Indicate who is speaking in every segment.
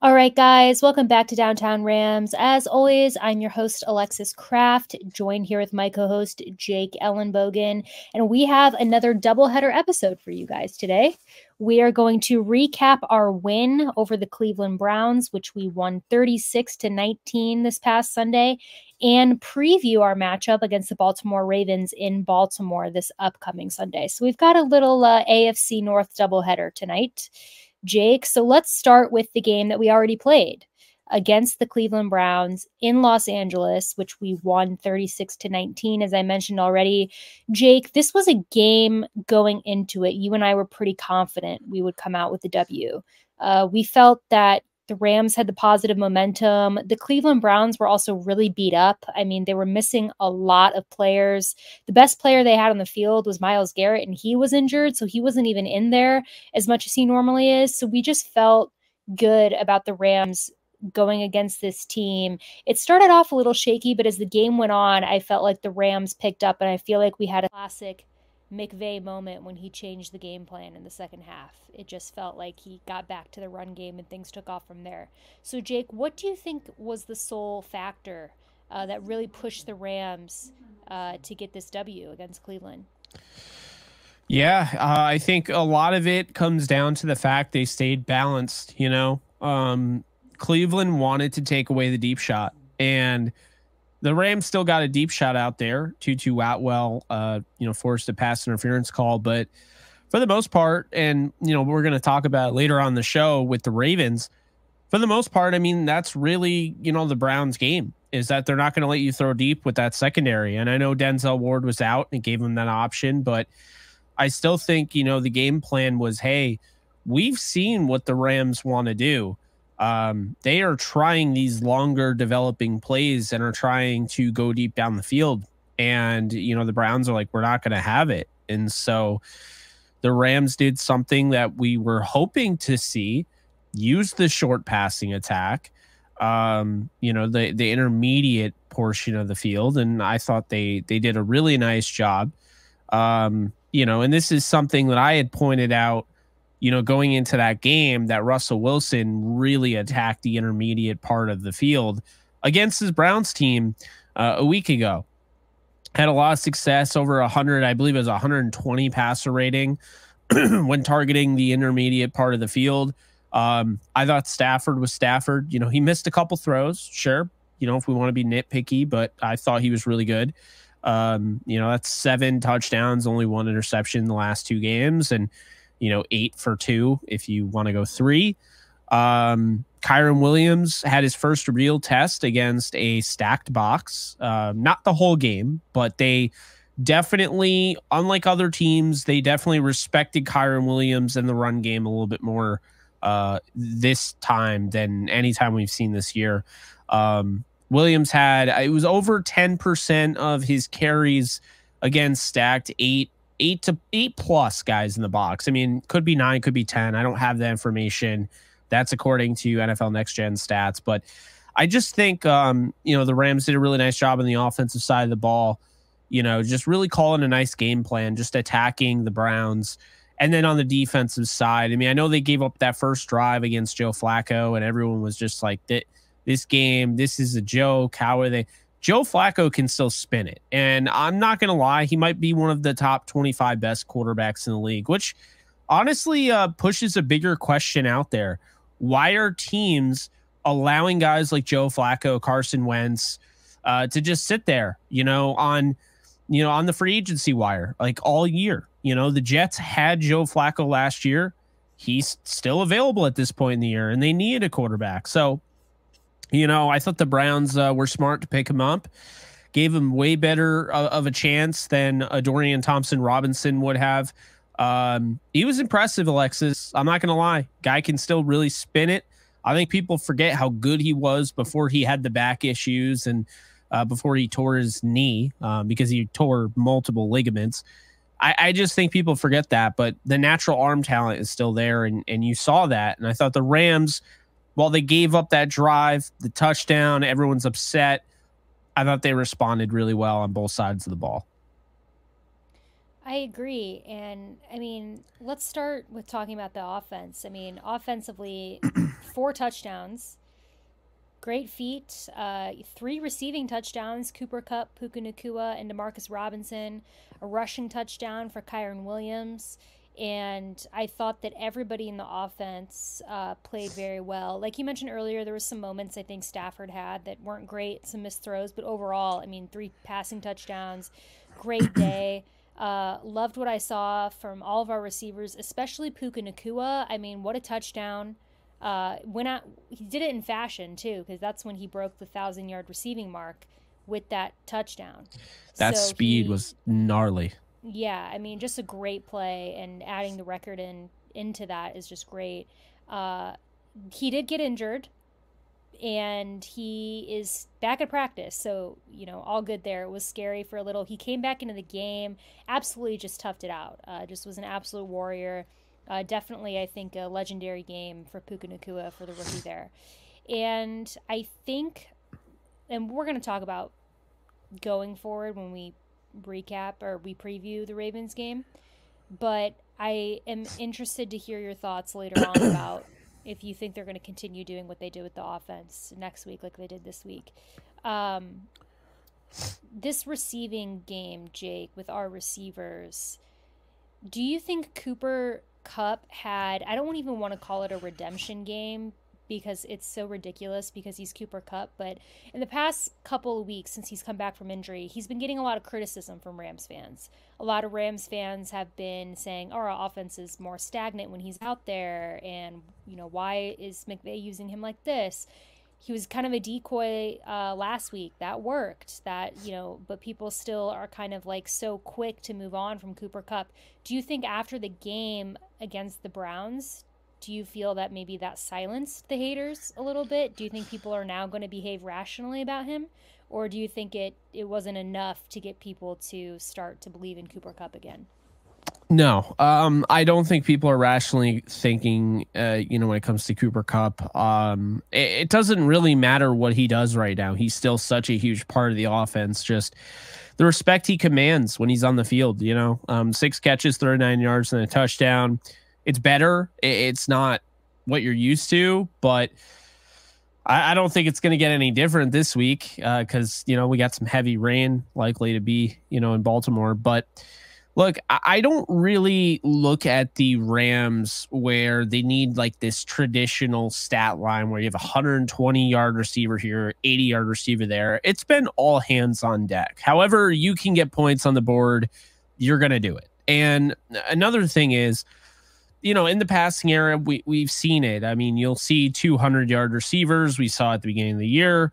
Speaker 1: All right, guys, welcome back to Downtown Rams. As always, I'm your host, Alexis Kraft, joined here with my co-host, Jake Ellenbogen, and we have another doubleheader episode for you guys today. We are going to recap our win over the Cleveland Browns, which we won 36-19 this past Sunday, and preview our matchup against the Baltimore Ravens in Baltimore this upcoming Sunday. So we've got a little AFC North doubleheader tonight. Jake, so let's start with the game that we already played against the Cleveland Browns in Los Angeles, which we won 36-19, as I mentioned already. Jake, this was a game going into it. You and I were pretty confident we would come out with the W. We felt that the Rams had the positive momentum. The Cleveland Browns were also really beat up. I mean, they were missing a lot of players. The best player they had on the field was Myles Garrett, and he was injured, so he wasn't even in there as much as he normally is. So we just felt good about the Rams going against this team. It started off a little shaky, but as the game went on, I felt like the Rams picked up, and I feel like we had a classic McVay moment when he changed the game plan in the second half. It just felt like he got back to the run game and things took off from there. So, Jake, what do you think was the sole factor that really pushed the Rams to get this W against Cleveland?
Speaker 2: Yeah, I think a lot of it comes down to the fact they stayed balanced. Cleveland wanted to take away the deep shot, and the Rams still got a deep shot out there. Tutu Atwell, forced a pass interference call, but for the most part, and we're going to talk about it later on the show with the Ravens. For the most part, I mean, that's really the Browns' game, is that they're not going to let you throw deep with that secondary. And I know Denzel Ward was out and gave him that option, but I still think the game plan was, hey, we've seen what the Rams want to do. They are trying these longer developing plays and are trying to go deep down the field. And, the Browns are like, we're not going to have it. And so the Rams did something that we were hoping to see, use the short passing attack, the intermediate portion of the field. And I thought they did a really nice job. And this is something that I had pointed out, going into that game, that Russell Wilson really attacked the intermediate part of the field against his Browns team a week ago. Had a lot of success, over 100, I believe it was 120 passer rating when targeting the intermediate part of the field. I thought Stafford was Stafford. He missed a couple throws, sure, if we want to be nitpicky, but I thought he was really good. That's 7 touchdowns, only 1 interception in the last 2 games, and 8 for 2 if you want to go 3. Kyron Williams had his first real test against a stacked box. Not the whole game, but they definitely, unlike other teams, they definitely respected Kyron Williams and the run game a little bit more this time than any time we've seen this year. Williams it was over 10% of his carries against stacked 8 plus guys in the box. I mean, could be 9, could be 10. I don't have that information. That's according to NFL Next Gen stats. But I just think, the Rams did a really nice job on the offensive side of the ball, just really calling a nice game plan, just attacking the Browns. And then on the defensive side, I mean, I know they gave up that first drive against Joe Flacco, and everyone was just like, this game, this is a joke. How are they? Joe Flacco can still spin it. And I'm not going to lie, he might be one of the top 25 best quarterbacks in the league, which honestly pushes a bigger question out there. Why are teams allowing guys like Joe Flacco, Carson Wentz to just sit there, on the free agency wire, like all year? The Jets had Joe Flacco last year. He's still available at this point in the year, and they needed a quarterback. So, I thought the Browns were smart to pick him up, gave him way better of a chance than Dorian Thompson-Robinson would have. He was impressive, Alexis. I'm not going to lie. Guy can still really spin it. I think people forget how good he was before he had the back issues and before he tore his knee because he tore multiple ligaments. I just think people forget that, but the natural arm talent is still there, and you saw that. And I thought the Rams, while they gave up that drive, the touchdown, everyone's upset, I thought they responded really well on both sides of the ball.
Speaker 1: I agree. And I mean, let's start with talking about the offense. I mean, offensively, 4 touchdowns. Great feat. 3 receiving touchdowns, Cooper Kupp, Puka Nacua, and DeMarcus Robinson. A rushing touchdown for Kyren Williams. And I thought that everybody in the offense played very well. Like you mentioned earlier, there was some moments I think Stafford had that weren't great, some missed throws. But overall, I mean, 3 passing touchdowns, great day. Loved what I saw from all of our receivers, especially Puka Nacua. I mean, what a touchdown. He did it in fashion too, because that's when he broke the 1,000-yard receiving mark with that touchdown.
Speaker 2: That speed was gnarly.
Speaker 1: Yeah, I mean, just a great play, and adding the record into that is just great. He did get injured, and he is back at practice, so all good there. It was scary for a little. He came back into the game, absolutely just toughed it out. Just was an absolute warrior. Definitely, I think, a legendary game for Puka Nacua for the rookie there. And I think, and we're going to talk about going forward when we recap or we preview the Ravens game, but I am interested to hear your thoughts later on about if you think they're going to continue doing what they did with the offense next week like they did this week. This receiving game, Jake, with our receivers, do you think Cooper Kupp had, I don't even want to call it a redemption game because it's so ridiculous because he's Cooper Kupp, but in the past couple of weeks since he's come back from injury, he's been getting a lot of criticism from Rams fans. A lot of Rams fans have been saying, our offense is more stagnant when he's out there, and why is McVay using him like this? He was kind of a decoy last week. That worked. But people still are kind of like so quick to move on from Cooper Kupp. Do you think after the game against the Browns, do you feel that maybe that silenced the haters a little bit? Do you think people are now going to behave rationally about him? Or do you think it wasn't enough to get people to start to believe in Cooper Kupp again?
Speaker 2: No, I don't think people are rationally thinking, when it comes to Cooper Kupp. It doesn't really matter what he does right now. He's still such a huge part of the offense. Just the respect he commands when he's on the field, 6 catches, 39 yards, and a touchdown. It's better. It's not what you're used to, but I don't think it's going to get any different this week because, we got some heavy rain likely to be, in Baltimore. But look, I don't really look at the Rams where they need like this traditional stat line where you have a 120-yard receiver here, 80-yard receiver there. It's been all hands on deck. However, you can get points on the board, you're going to do it. And another thing is, in the passing era, we've seen it. I mean, you'll see 200-yard receivers. We saw at the beginning of the year.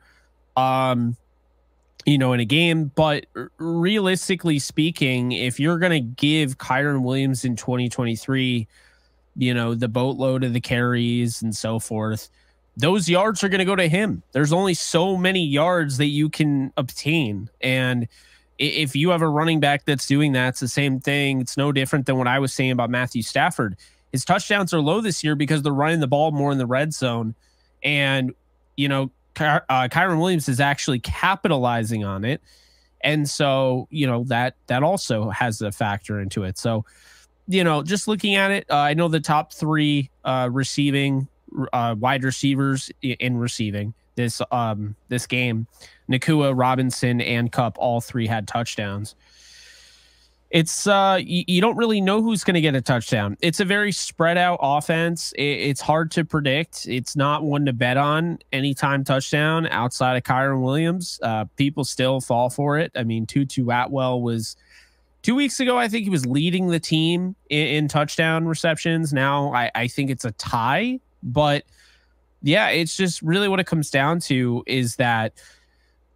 Speaker 2: In a game, but realistically speaking, if you're going to give Kyren Williams in 2023, the boatload of the carries and so forth, those yards are going to go to him. There's only so many yards that you can obtain. And if you have a running back that's doing that, it's the same thing. It's no different than what I was saying about Matthew Stafford. His touchdowns are low this year because they're running the ball more in the red zone. And, Kyren Williams is actually capitalizing on it. And so, that also has a factor into it. So, just looking at it, I know the top 3 receiving wide receivers in receiving this game, Nacua, Robinson, and Kupp, all 3 had touchdowns. It's you don't really know who's going to get a touchdown. It's a very spread out offense. It's hard to predict. It's not one to bet on anytime touchdown outside of Kyren Williams. People still fall for it. I mean, Tutu Atwell was 2 weeks ago. I think he was leading the team in touchdown receptions. Now I think it's a tie, but yeah, it's just really what it comes down to is that,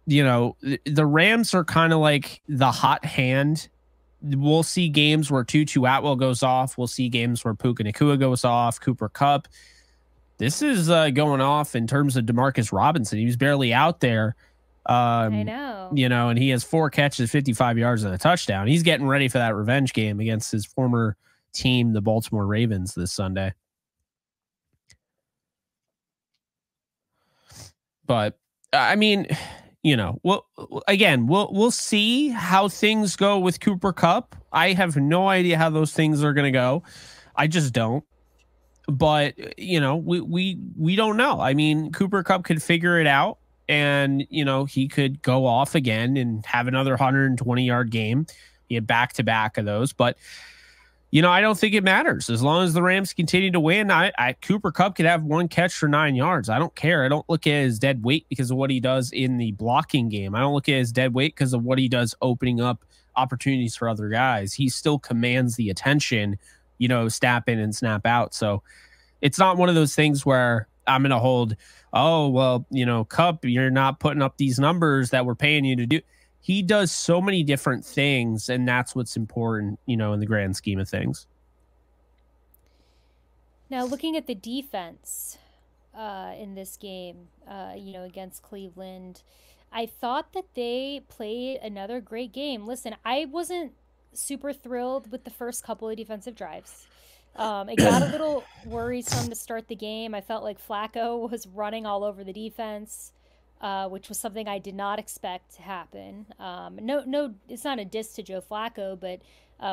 Speaker 2: the Rams are kind of like the hot hand. We'll see games where Tutu Atwell goes off. We'll see games where Puka Nacua goes off, Cooper Kupp. This is going off in terms of DeMarcus Robinson. He was barely out there.
Speaker 1: I know.
Speaker 2: And he has 4 catches, 55 yards, and a touchdown. He's getting ready for that revenge game against his former team, the Baltimore Ravens, this Sunday. But, I mean, we'll see how things go with Cooper Kupp. I have no idea how those things are going to go. I just don't. But, you know, we don't know. I mean, Cooper Kupp could figure it out, and, you know, he could go off again and have another 120-yard game. He had back-to-back of those. But, you know, I don't think it matters. As long as the Rams continue to win, Cooper Kupp could have one catch for 9 yards. I don't care. I don't look at his dead weight because of what he does in the blocking game. I don't look at his dead weight because of what he does opening up opportunities for other guys. He still commands the attention, you know, snap in and snap out. So it's not one of those things where I'm going to hold, oh, well, you know, Kupp, you're not putting up these numbers that we're paying you to do. He does so many different things, and that's what's important, you know, in the grand scheme of things.
Speaker 1: Now, looking at the defense in this game, you know, against Cleveland, I thought that they played another great game. Listen, I wasn't super thrilled with the first couple of defensive drives. It got a little worrisome to start the game. I felt like Flacco was running all over the defense. Which was something I did not expect to happen. No, it's not a diss to Joe Flacco, but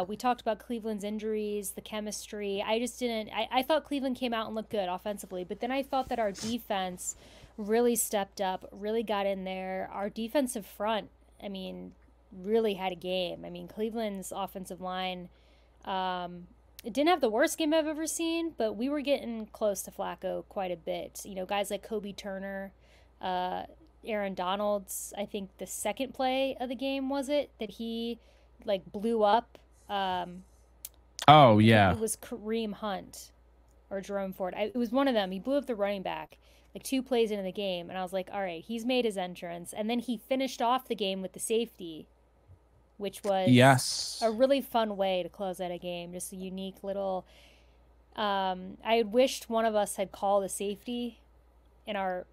Speaker 1: we talked about Cleveland's injuries, the chemistry. I just didn't. I thought Cleveland came out and looked good offensively, but then I thought that our defense really stepped up, really got in there. Our defensive front, I mean, really had a game. I mean, Cleveland's offensive line, it didn't have the worst game I've ever seen, but we were getting close to Flacco quite a bit. You know, guys like Kobe Turner, Aaron Donald's, I think the second play of the game, was it, that he like blew up?
Speaker 2: Oh, yeah.
Speaker 1: It was Kareem Hunt or Jerome Ford. It was one of them. He blew up the running back like 2 plays into the game, and I was like, all right, he's made his entrance. And then he finished off the game with the safety, which was a really fun way to close out a game. Just a unique little... I had wished one of us had called a safety in our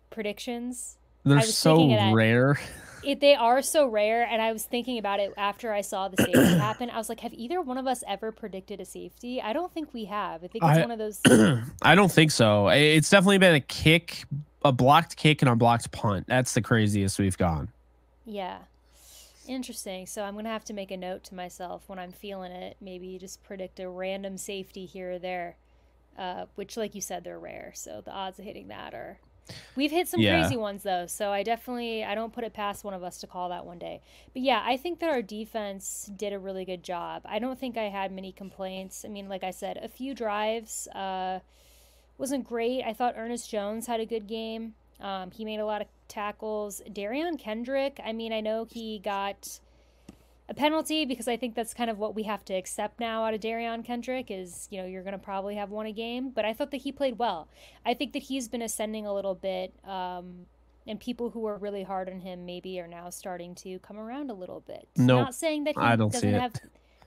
Speaker 1: predictions.
Speaker 2: They're so rare.
Speaker 1: They are so rare, and I was thinking about it after I saw the safety happen. I was like, have either one of us ever predicted a safety? I don't think we have. I think it's one of those...
Speaker 2: I don't think so. It's definitely been a kick, a blocked kick, and a blocked punt. That's the craziest we've gone.
Speaker 1: Yeah. Interesting. So I'm going to have to make a note to myself when I'm feeling it. Maybe just predict a random safety here or there, which, like you said, they're rare. So the odds of hitting that are... We've hit some crazy ones, though, so I don't put it past one of us to call that one day. But yeah, I think that our defense did a really good job. I don't think I had many complaints. I mean, like I said, a few drives wasn't great. I thought Ernest Jones had a good game. He made a lot of tackles. Darion Kendrick, I mean, I know he got a penalty because I think that's kind of what we have to accept now out of Darion Kendrick is, you know, you're going to probably have one a game. But I thought that he played well. I think that he's been ascending a little bit, and people who were really hard on him maybe are now starting to come around a little bit.
Speaker 2: No,
Speaker 1: not saying that he doesn't have...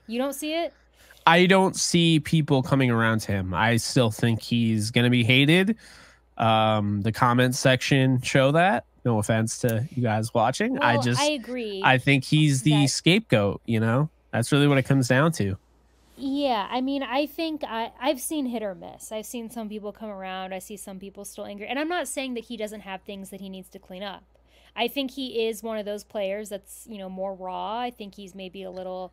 Speaker 1: You don't see it?
Speaker 2: I don't see people coming around to him. I still think he's going to be hated. The comments section show that. No offense to you guys watching.
Speaker 1: Well, I agree.
Speaker 2: I think he's the scapegoat, you know? That's really what it comes down to.
Speaker 1: Yeah, I mean, I think I've seen hit or miss. I've seen some people come around. I see some people still angry. And I'm not saying that he doesn't have things that he needs to clean up. I think he is one of those players that's, you know, more raw. I think he's maybe a little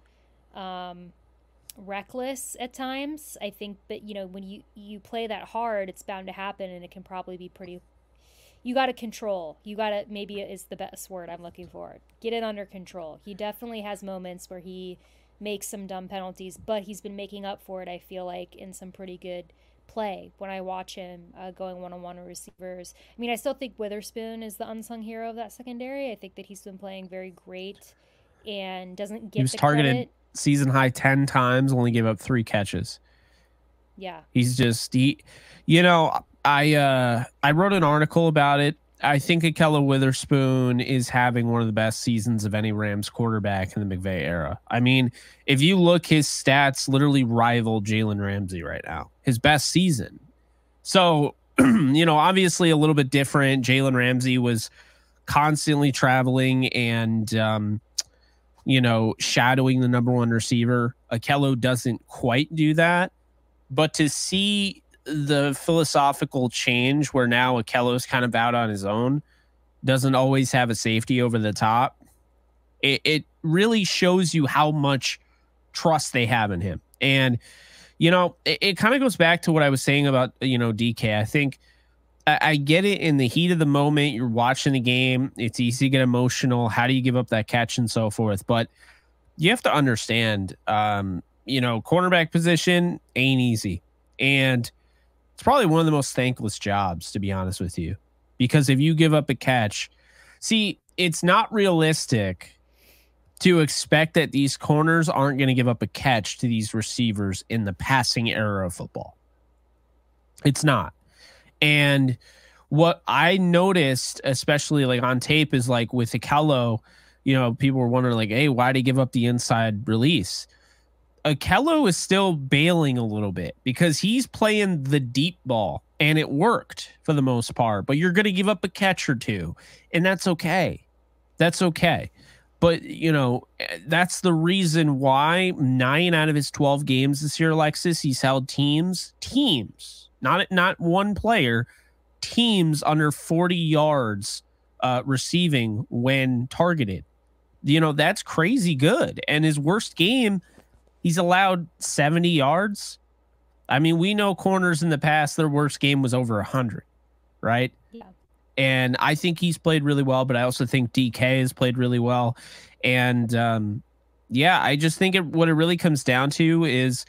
Speaker 1: reckless at times. I think that, you know, when you play that hard, it's bound to happen, and it can probably be pretty... You got to control. You got to, maybe is the best word I'm looking for. Get it under control. He definitely has moments where he makes some dumb penalties, but he's been making up for it, I feel like, in some pretty good play when I watch him going one-on-one with receivers. I mean, I still think Witherspoon is the unsung hero of that secondary. I think that he's been playing very great and doesn't get
Speaker 2: He was targeted season high 10 times, only gave up 3 catches.
Speaker 1: Yeah.
Speaker 2: He's just, you know... I wrote an article about it. I think Ahkello Witherspoon is having one of the best seasons of any Rams quarterback in the McVay era. I mean, if you look, his stats literally rival Jalen Ramsey right now. His best season. So, you know, obviously a little bit different. Jalen Ramsey was constantly traveling and, you know, shadowing the #1 receiver. Ahkello doesn't quite do that. But to see the philosophical change where now Ahkello's kind of out on his own, doesn't always have a safety over the top, it really shows you how much trust they have in him. And, You know, it kind of goes back to what I was saying about, DK. I think I get it in the heat of the moment. You're watching the game. It's easy to get emotional. How do you give up that catch and so forth? But you have to understand, cornerback position ain't easy. And it's probably one of the most thankless jobs, to be honest with you, because if you give up a catch, see, it's not realistic to expect that these corners aren't going to give up a catch to these receivers in the passing era of football. It's not. And what I noticed, especially like on tape, is like with Akello, people were wondering like, hey, why did he give up the inside release? Akello is still bailing a little bit because he's playing the deep ball and it worked for the most part, but you're going to give up a catch or two and that's okay. That's okay. But, that's the reason why 9 out of his 12 games this year, Alexis, he's held teams, not one player, teams under 40 yards receiving when targeted. That's crazy good. And his worst game, he's allowed 70 yards. I mean, we know corners in the past, their worst game was over 100, right?
Speaker 1: Yeah.
Speaker 2: And I think he's played really well, but I also think DK has played really well. And I just think what it really comes down to is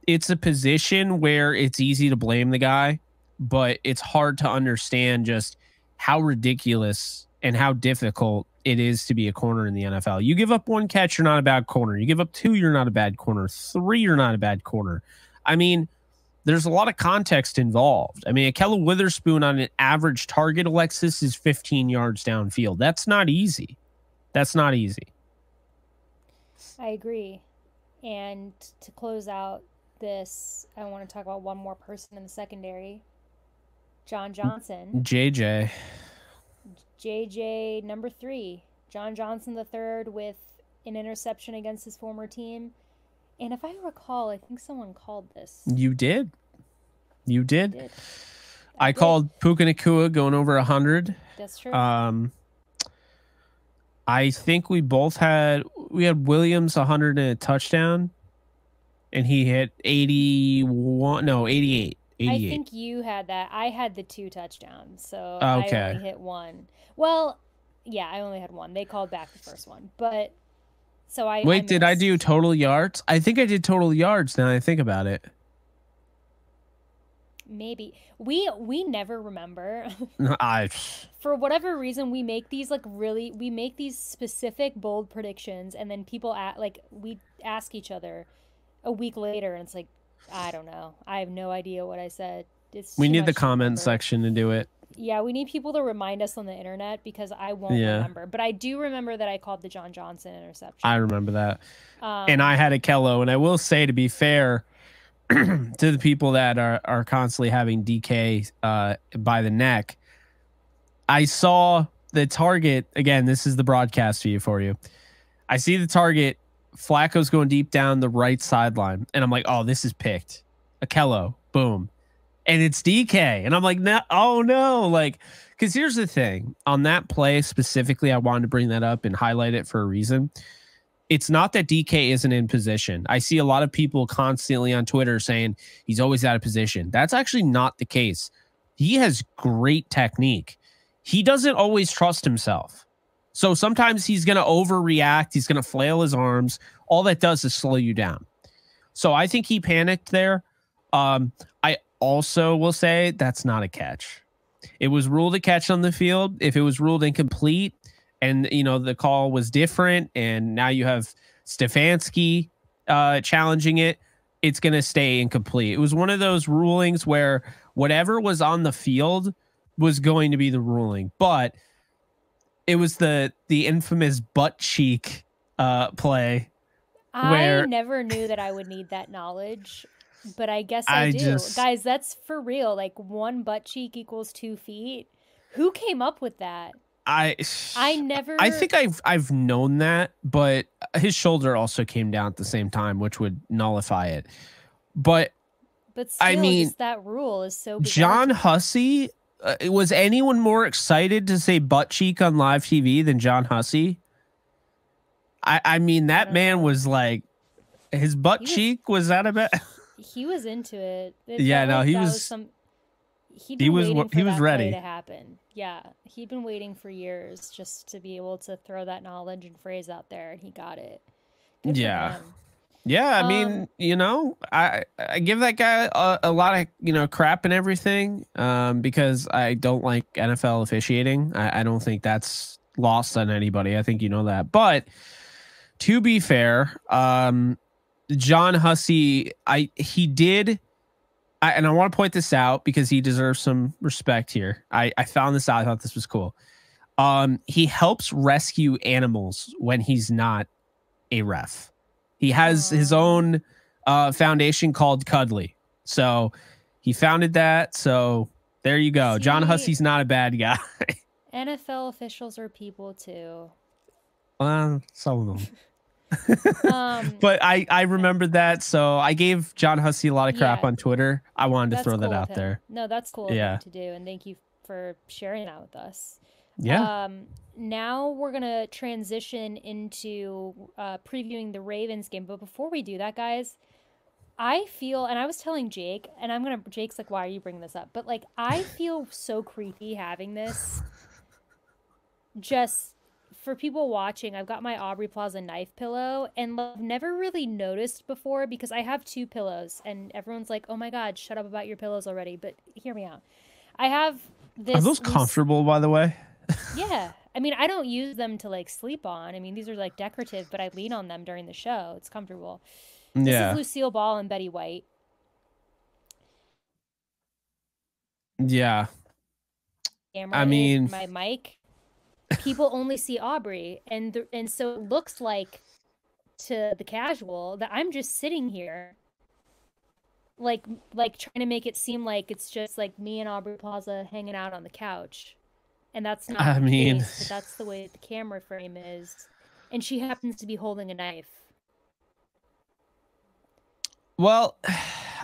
Speaker 2: it's a position where it's easy to blame the guy, but it's hard to understand just how ridiculous and how difficult it is to be a corner in the NFL. You give up one catch, you're not a bad corner. You give up 2, you're not a bad corner. 3, you're not a bad corner. I mean, there's a lot of context involved. I mean, Akello Witherspoon on an average target, Alexis, is 15 yards downfield. That's not easy. That's not easy.
Speaker 1: I agree. And to close out this, I want to talk about one more person in the secondary. John Johnson.
Speaker 2: JJ
Speaker 1: number 3. John Johnson III with an interception against his former team. And if I recall, I think someone called this.
Speaker 2: You did. I called Puka Nacua going over 100.
Speaker 1: That's true.
Speaker 2: I think we had Williams 100 and a touchdown, and he hit 88. 88.
Speaker 1: I think you had that. I had the 2 touchdowns, so
Speaker 2: okay.
Speaker 1: I only hit 1. Well, yeah, I only had 1. They called back the first one, but so I
Speaker 2: wait. Did I do total yards? I think I did total yards. Now I think about it.
Speaker 1: Maybe we never remember. For whatever reason, we make these specific bold predictions, and then people we ask each other a week later, and it's like, I don't know. I have no idea what I said.
Speaker 2: We need the comment section to do it.
Speaker 1: Yeah, we need people to remind us on the internet because I won't remember. But I do remember that I called the John Johnson interception.
Speaker 2: I remember that. And I had Akello, and I will say, to be fair to the people that are constantly having DK by the neck, I saw the target. Again, this is the broadcast view for you. I see the target. Flacco's going deep down the right sideline. And I'm like, oh, this is picked. Akello, boom. And it's DK. And I'm like, no. Like, because here's the thing. On that play specifically, I wanted to bring that up and highlight it for a reason. It's not that DK isn't in position. I see a lot of people constantly on Twitter saying he's always out of position. That's actually not the case. He has great technique. He doesn't always trust himself. So sometimes he's going to overreact. He's going to flail his arms. All that does is slow you down. So I think he panicked there. I also will say that's not a catch. It was ruled a catch on the field. If it was ruled incomplete and, the call was different and now you have Stefanski challenging it, it's going to stay incomplete. It was one of those rulings where whatever was on the field was going to be the ruling. But it was the infamous butt cheek play.
Speaker 1: I never knew that I would need that knowledge, but I guess I do. Guys, that's for real. Like 1 butt cheek equals 2 feet. Who came up with that? I think I've known that, but his shoulder also came down at the same time, which would nullify it. But still, just that rule is so bizarre. John Hussey. Was anyone more excited to say butt cheek on live TV than John Hussey? I mean, that man was like, his butt cheek was that a bit. He was into it.
Speaker 2: Yeah, no, he was.
Speaker 1: He'd been waiting for that
Speaker 2: ready
Speaker 1: play to happen. Yeah, he'd been waiting for years just to be able to throw that knowledge and phrase out there, and he got it. Good for him.
Speaker 2: Yeah, I mean, I give that guy a lot of, crap and everything because I don't like NFL officiating. I don't think that's lost on anybody. I think you know that. But to be fair, John Hussey, he did, and I want to point this out because he deserves some respect here. I found this out. I thought this was cool. He helps rescue animals when he's not a ref. He has his own foundation called Cuddly. So he founded that. So there you go. See, John Hussey's not a bad guy.
Speaker 1: NFL officials are people too.
Speaker 2: Some of them. But I remembered that. So I gave John Hussey a lot of crap on Twitter. I wanted to throw that out there.
Speaker 1: No, that's cool of him to do. And thank you for sharing that with us.
Speaker 2: Yeah.
Speaker 1: Now we're going to transition into previewing the Ravens game. But before we do that, guys, I feel, and I was telling Jake, and Jake's like, why are you bringing this up? But like, I feel so creepy having this. Just for people watching, I've got my Aubrey Plaza knife pillow, and I've never really noticed before because I have 2 pillows, and everyone's like, oh my God, shut up about your pillows already. But hear me out. I have this.
Speaker 2: Are those comfortable, by the way?
Speaker 1: Yeah. I mean, I don't use them to like sleep on. I mean, these are like decorative, but I lean on them during the show. It's comfortable. This is Lucille Ball and Betty White.
Speaker 2: Yeah.
Speaker 1: I mean, my mic. People only see Aubrey, and so it looks like to the casual that I'm just sitting here, like trying to make it seem like it's just like me and Aubrey Plaza hanging out on the couch. And that's not the case, but that's the way the camera frame is. And she happens to be holding a knife.
Speaker 2: Well,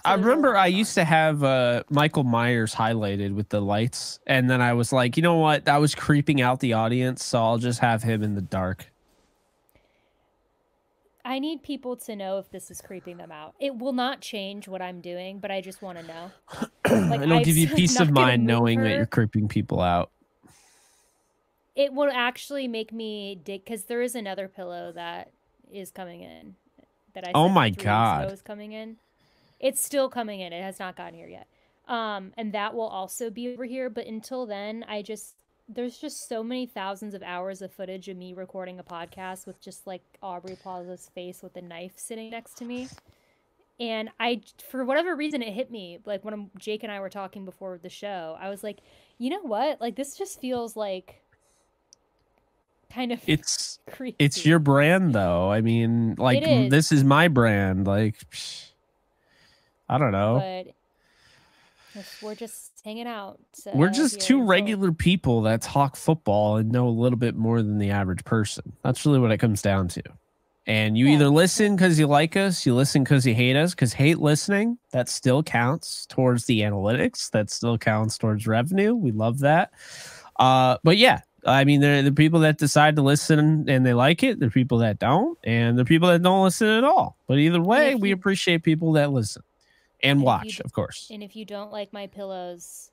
Speaker 2: I remember I used to have Michael Myers highlighted with the lights. And then I was like, you know what? That was creeping out the audience. So I'll just have him in the dark.
Speaker 1: I need people to know if this is creeping them out. It will not change what I'm doing, but I just want to know.
Speaker 2: Like, it'll give you peace of mind knowing that you're creeping people out.
Speaker 1: It will actually make me dig, because there is another pillow that is coming in that I
Speaker 2: oh my God
Speaker 1: is coming in. It's still coming in. It has not gotten here yet. And that will also be over here. But until then, there's just so many thousands of hours of footage of me recording a podcast with just like Aubrey Plaza's face with a knife sitting next to me. And for whatever reason, it hit me. Like when Jake and I were talking before the show, I was like, you know what? Like this just feels like kind of creepy.
Speaker 2: It's your brand though. I mean, like this is my brand. Like, I don't know.
Speaker 1: But we're just hanging out.
Speaker 2: We're just 2 regular people that talk football and know a little bit more than the average person. That's really what it comes down to. And you either listen because you like us, you listen because you hate us, because hate listening, that still counts towards the analytics. That still counts towards revenue. We love that. But yeah, I mean, there are the people that decide to listen and they like it. There are people that don't, and there are people that don't listen at all. But either way, we appreciate people that listen and watch, of course.
Speaker 1: And if you don't like my pillows,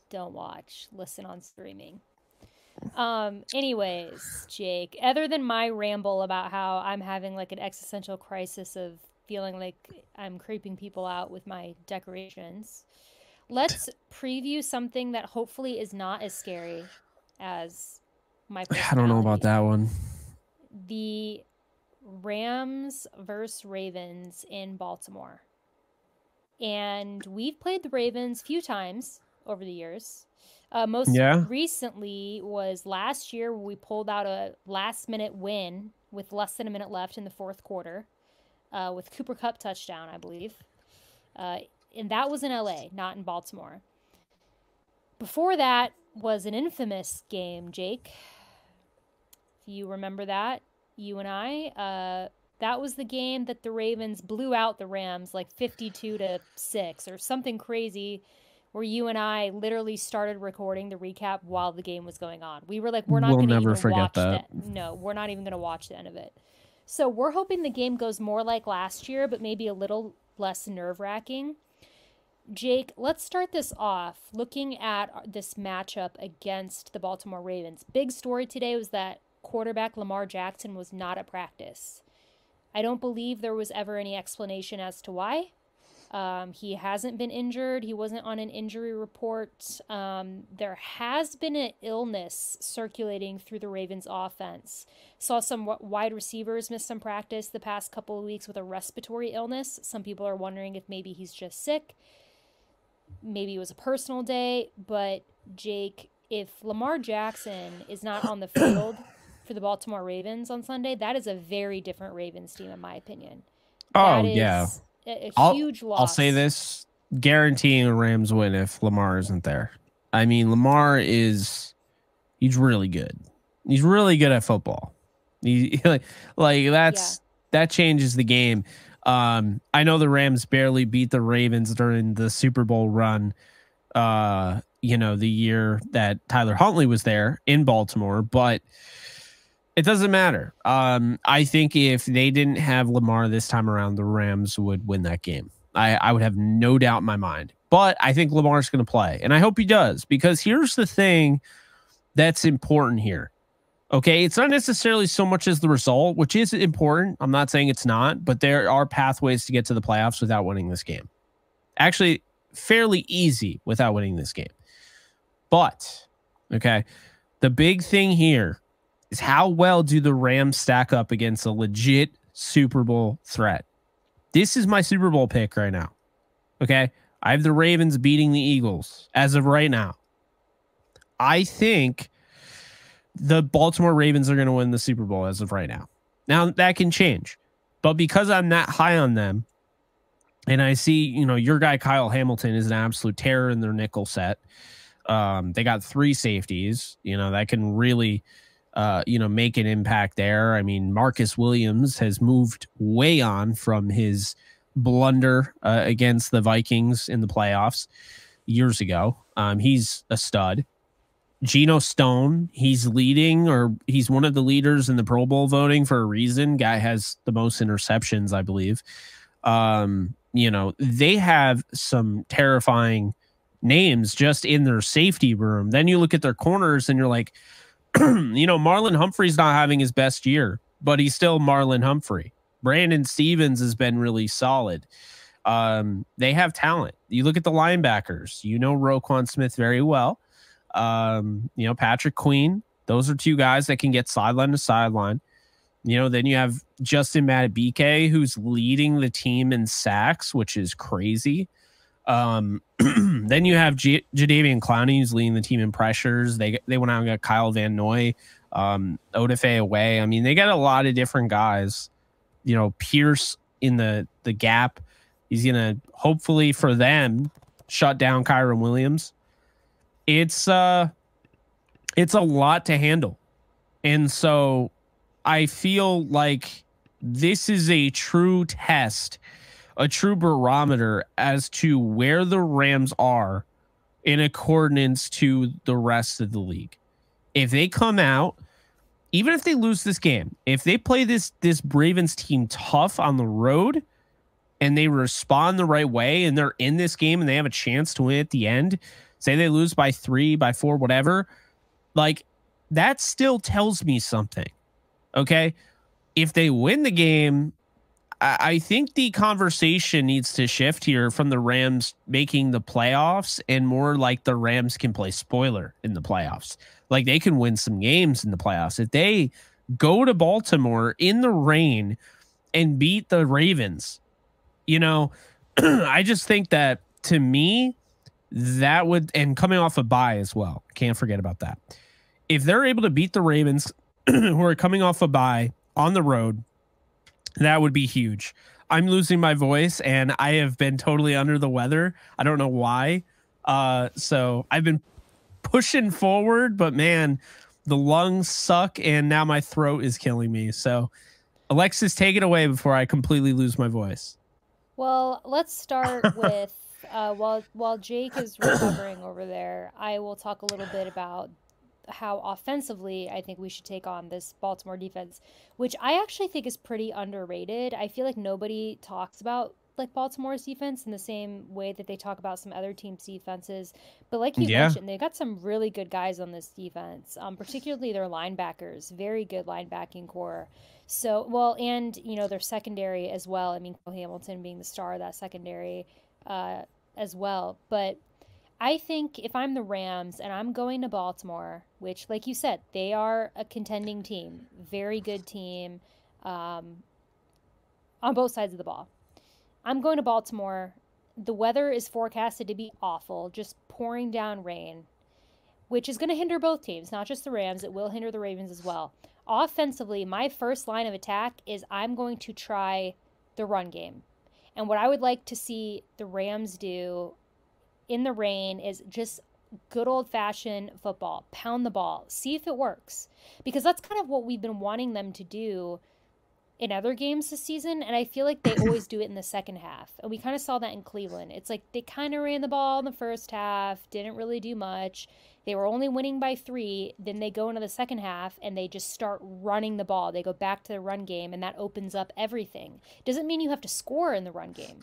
Speaker 1: don't watch. Listen on streaming. Anyways, Jake, other than my ramble about how I'm having like an existential crisis of feeling like I'm creeping people out with my decorations, let's preview something that hopefully is not as scary as my personality.
Speaker 2: I don't know about that one.
Speaker 1: The Rams versus Ravens in Baltimore. And we've played the Ravens a few times over the years. Most recently was last year where we pulled out a last-minute win with less than a minute left in the fourth quarter with Cooper Kupp touchdown, I believe. And that was in LA, not in Baltimore. Before that was an infamous game, Jake. If you remember that, you and I, that was the game that the Ravens blew out the Rams like 52-6 or something crazy, where you and I literally started recording the recap while the game was going on. We were like, we're not going to even watch that. No, we're not even going to watch the end of it. So we're hoping the game goes more like last year, but maybe a little less nerve-wracking. Jake, let's start this off looking at this matchup against the Baltimore Ravens. Big story today was that quarterback Lamar Jackson was not at practice. I don't believe there was ever any explanation as to why. He hasn't been injured. He wasn't on an injury report. There has been an illness circulating through the Ravens offense. Saw some wide receivers miss some practice the past couple of weeks with a respiratory illness. Some people are wondering if maybe he's just sick. Maybe it was a personal day. But Jake, if Lamar Jackson is not on the field for the Baltimore Ravens on Sunday, that is a very different Ravens team, in my opinion.
Speaker 2: Oh, yeah.
Speaker 1: A huge loss.
Speaker 2: I'll say this, guaranteeing a Rams win if Lamar isn't there. I mean, Lamar he's really good. He's really good at football. That changes the game. I know the Rams barely beat the Ravens during the Super Bowl run, the year that Tyler Huntley was there in Baltimore, but it doesn't matter. I think if they didn't have Lamar this time around, the Rams would win that game. I would have no doubt in my mind. But I think Lamar's going to play, and I hope he does, because here's the thing that's important here. Okay, it's not necessarily so much as the result, which is important. I'm not saying it's not, but there are pathways to get to the playoffs without winning this game. Actually, fairly easy without winning this game. But, okay, the big thing here is how well do the Rams stack up against a legit Super Bowl threat? This is my Super Bowl pick right now. Okay, I have the Ravens beating the Eagles as of right now. I think the Baltimore Ravens are going to win the Super Bowl as of right now. Now, that can change. But because I'm that high on them, and I see, your guy Kyle Hamilton is an absolute terror in their nickel set. They got 3 safeties, that can really, make an impact there. I mean, Marcus Williams has moved way on from his blunder against the Vikings in the playoffs years ago. He's a stud. Geno Stone, he's one of the leaders in the Pro Bowl voting for a reason. Guy has the most interceptions, I believe. They have some terrifying names just in their safety room. Then you look at their corners and you're like, Marlon Humphrey's not having his best year, but he's still Marlon Humphrey. Brandon Stevens has been really solid. They have talent. You look at the linebackers, Roquan Smith very well. Patrick Queen. Those are 2 guys that can get sideline to sideline. Then you have Justin Madubuike, who's leading the team in sacks, which is crazy. Then you have Jadeveon Clowney, who's leading the team in pressures. They went out and got Kyle Van Noy, Odafe Away. I mean, they got a lot of different guys. Pierce in the gap. He's gonna hopefully for them shut down Kyron Williams. It's a lot to handle. And so I feel like this is a true test, a true barometer as to where the Rams are in accordance to the rest of the league. If they come out, even if they lose this game, if they play this Ravens team tough on the road and they respond the right way and they're in this game and they have a chance to win at the end, say they lose by 3, by 4, whatever, like that still tells me something. Okay. If they win the game, I think the conversation needs to shift here from the Rams making the playoffs and more like the Rams can play spoiler in the playoffs. Like they can win some games in the playoffs. If they go to Baltimore in the rain and beat the Ravens, I just think that to me, that would, and coming off a bye as well. Can't forget about that. If they're able to beat the Ravens who are coming off a bye on the road, that would be huge. I'm losing my voice and I have been totally under the weather. I don't know why. So I've been pushing forward, but man, the lungs suck and now my throat is killing me. So Alexis, take it away before I completely lose my voice.
Speaker 1: Well, let's start with while Jake is recovering over there, I will talk a little bit about how offensively I think we should take on this Baltimore defense, which I actually think is pretty underrated. I feel like nobody talks about like Baltimore's defense in the same way that they talk about some other teams' defenses. But like you
Speaker 2: Yeah.
Speaker 1: mentioned, they got some really good guys on this defense, particularly their linebackers, very good linebacking core. So, well, and, you know, their secondary as well. I mean, Cole Hamilton being the star of that secondary as well. But I think if I'm the Rams and I'm going to Baltimore, which, like you said, they are a contending team, very good team on both sides of the ball. I'm going to Baltimore. The weather is forecasted to be awful, just pouring down rain, which is going to hinder both teams, not just the Rams. It will hinder the Ravens as well. Offensively, my first line of attack is I'm going to try the run game. And what I would like to see the Rams do in the rain is just good old-fashioned football. Pound the ball. See if it works. Because that's kind of what we've been wanting them to do in other games this season, and I feel like they always do it in the second half. And we kind of saw that in Cleveland. It's like they kind of ran the ball in the first half, didn't really do much. They were only winning by 3. Then they go into the second half and they just start running the ball. They go back to the run game, and that opens up everything. Doesn't mean you have to score in the run game.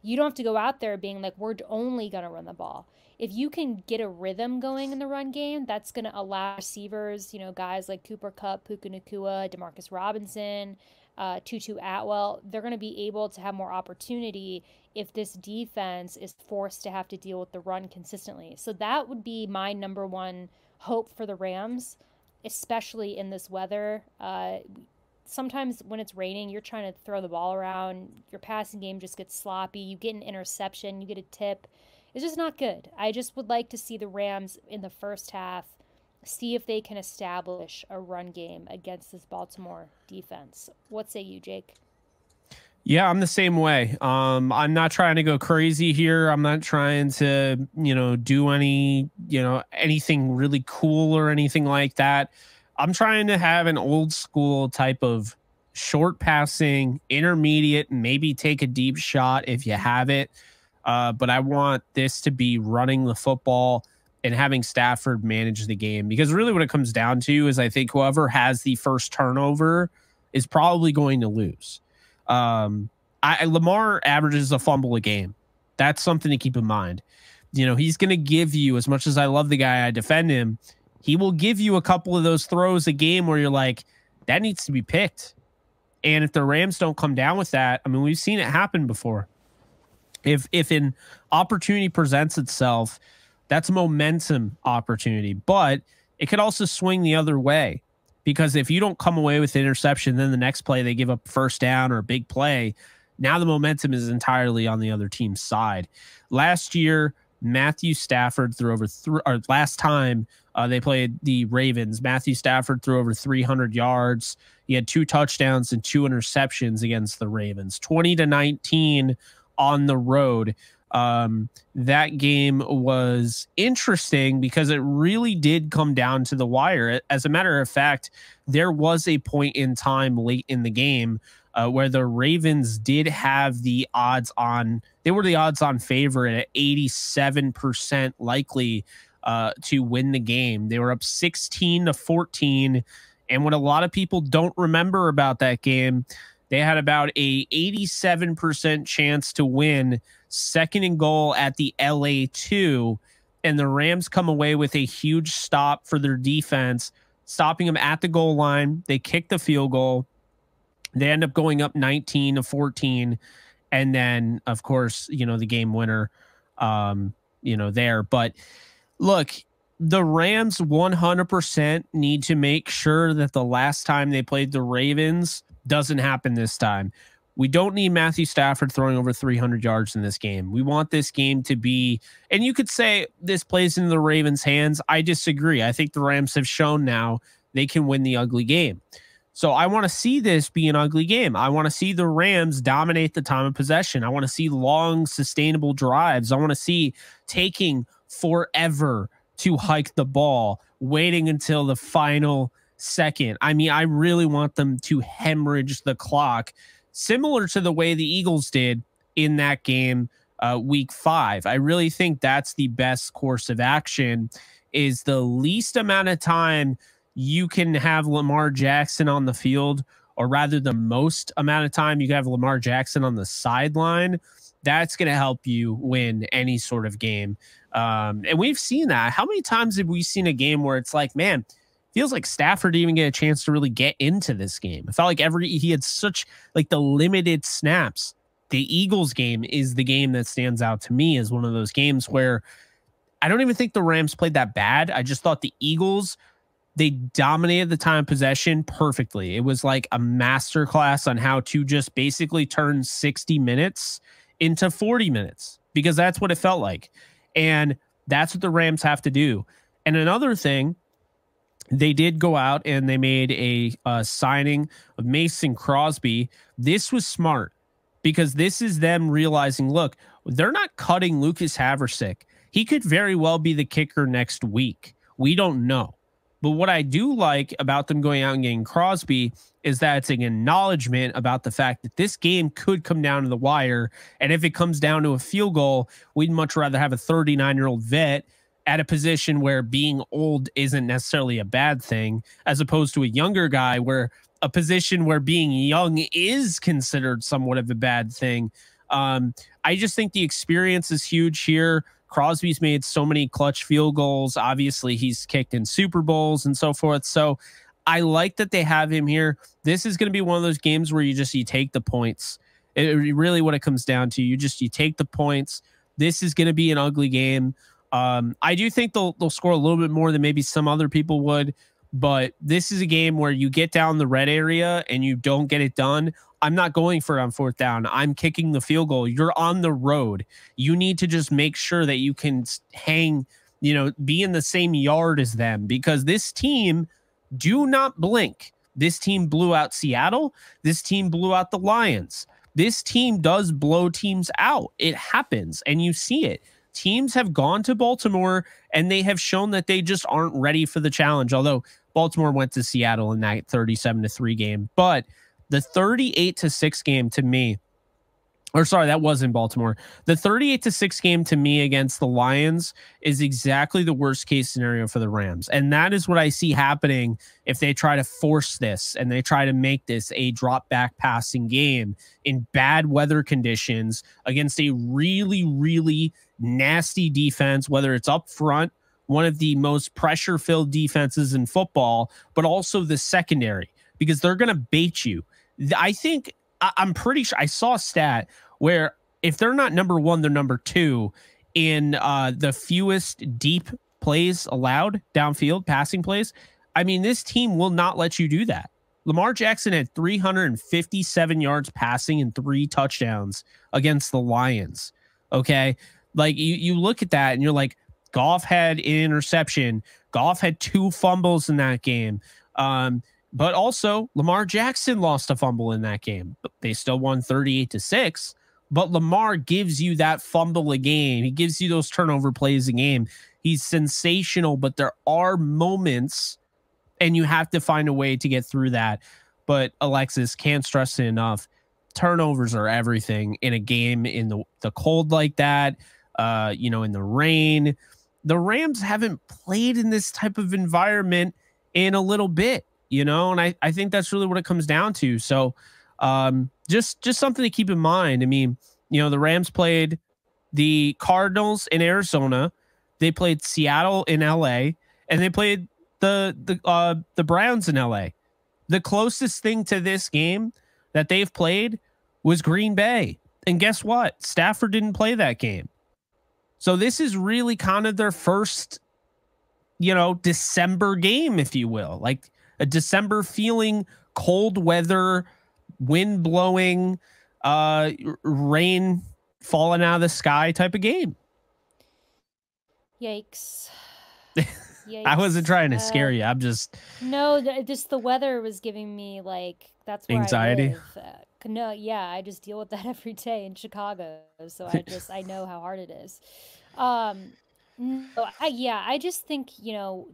Speaker 1: You don't have to go out there being like, we're only going to run the ball. If you can get a rhythm going in the run game, that's going to allow receivers, you know, guys like Cooper Kupp, Puka Nacua, Demarcus Robinson, Tutu Atwell, they're going to be able to have more opportunity if this defense is forced to have to deal with the run consistently. So that would be my number one hope for the Rams, especially in this weather. Sometimes when it's raining, you're trying to throw the ball around. Your passing game just gets sloppy. You get an interception. You get a tip. It's just not good. I just would like to see the Rams in the first half see if they can establish a run game against this Baltimore defense. What say you, Jake?
Speaker 2: Yeah, I'm the same way. I'm not trying to go crazy here. I'm not trying to, do anything really cool or anything like that. I'm trying to have an old school type of short passing, intermediate, maybe take a deep shot if you have it. But I want this to be running the football and having Stafford manage the game, because really what it comes down to is I think whoever has the first turnover is probably going to lose. Lamar averages a fumble a game. That's something to keep in mind. He's going to give you, as much as I love the guy, I defend him, he will give you a couple of those throws a game where you're like, that needs to be picked. And if the Rams don't come down with that, I mean, we've seen it happen before. If an opportunity presents itself, that's a momentum opportunity, but it could also swing the other way, because if you don't come away with the interception, then the next play they give up first down or a big play. Now the momentum is entirely on the other team's side. Last year, Matthew Stafford threw over last time they played the Ravens, Matthew Stafford threw over 300 yards. He had 2 touchdowns and 2 interceptions against the Ravens, 20-19 on the road. That game was interesting because it really did come down to the wire. As a matter of fact, there was a point in time late in the game where the Ravens did have the odds on. They were the odds on favorite at 87% likely to win the game. They were up 16-14. And what a lot of people don't remember about that game, they had about a 87% chance to win, second and goal at the LA2, and the Rams come away with a huge stop for their defense, stopping them at the goal line. They kick the field goal. They end up going up 19-14, and then, of course, the game winner, there. But look, the Rams 100% need to make sure that the last time they played the Ravens doesn't happen this time. We don't need Matthew Stafford throwing over 300 yards in this game. We want this game to be, and you could say this plays into the Ravens' hands. I disagree. I think the Rams have shown now they can win the ugly game. So I want to see this be an ugly game. I want to see the Rams dominate the time of possession. I want to see long, sustainable drives. I want to see taking forever to hike the ball, waiting until the final second. I mean, I really want them to hemorrhage the clock, similar to the way the Eagles did in that game week 5. I really think that's the best course of action, is the least amount of time you can have Lamar Jackson on the field or rather the most amount of time you can have Lamar Jackson on the sideline, that's going to help you win any sort of game. And we've seen that. How many times have we seen a game where it's like, man, feels like Stafford didn't even get a chance to really get into this game? It felt like he had such like the limited snaps. The Eagles game is the game that stands out to me as one of those games where I don't even think the Rams played that bad. I just thought the Eagles, they dominated the time of possession perfectly. It was like a masterclass on how to just basically turn 60 minutes into 40 minutes, because that's what it felt like. And that's what the Rams have to do. And another thing, they did go out and they made a signing of Mason Crosby. This was smart because this is them realizing, look, they're not cutting Lucas Haversick. He could very well be the kicker next week. We don't know. But what I do like about them going out and getting Crosby is that it's an acknowledgement about the fact that this game could come down to the wire. And if it comes down to a field goal, we'd much rather have a 39-year-old vet at a position where being old isn't necessarily a bad thing, as opposed to a younger guy where a position where being young is considered somewhat of a bad thing. I just think the experience is huge here. Crosby's made so many clutch field goals. Obviously, he's kicked in Super Bowls and so forth. So I like that they have him here. This is going to be one of those games where you take the points. Really what it comes down to. You take the points. This is going to be an ugly game. I do think they'll score a little bit more than maybe some other people would, but this is a game where you get down the red area and you don't get it done. I'm not going for it on fourth down. I'm kicking the field goal. You're on the road. You need to just make sure that you can hang, be in the same yard as them, because this team, do not blink. This team blew out Seattle. This team blew out the Lions. This team does blow teams out. It happens, and you see it. Teams have gone to Baltimore, and they have shown that they just aren't ready for the challenge, although Baltimore went to Seattle in that 37-3 game. But the 38-6 game to me, or sorry, that was in Baltimore. The 38-6 game to me against the Lions is exactly the worst case scenario for the Rams. And that is what I see happening if they try to force this and they try to make this a drop back passing game in bad weather conditions against a really, really nasty defense, whether it's up front, one of the most pressure filled defenses in football, but also the secondary, because they're going to bait you. I'm pretty sure I saw a stat where if they're not number one, they're number two in the fewest deep plays allowed downfield, passing plays. I mean, this team will not let you do that. Lamar Jackson had 357 yards passing and 3 touchdowns against the Lions. Okay. Like you look at that and you're like, Goff had an interception. Goff had 2 fumbles in that game. But also Lamar Jackson lost a fumble in that game. They still won 38-6, but Lamar gives you that fumble a game. He gives you those turnover plays a game. He's sensational, but there are moments and you have to find a way to get through that. But Alexis, can't stress it enough. Turnovers are everything in a game in the cold like that, in the rain. The Rams haven't played in this type of environment in a little bit. And I think that's really what it comes down to. So just something to keep in mind. I mean, the Rams played the Cardinals in Arizona. They played Seattle in LA, and they played the Browns in LA. The closest thing to this game that they've played was Green Bay. And guess what? Stafford didn't play that game. So this is really kind of their first, December game, if you will. Like a December feeling, cold weather, wind blowing, rain falling out of the sky type of game.
Speaker 1: Yikes. Yikes.
Speaker 2: I wasn't trying to scare you. I'm just...
Speaker 1: No, just the weather was giving me, that's where
Speaker 2: anxiety.
Speaker 1: I live. No, yeah, I just deal with that every day in Chicago. So I know how hard it is. I just think,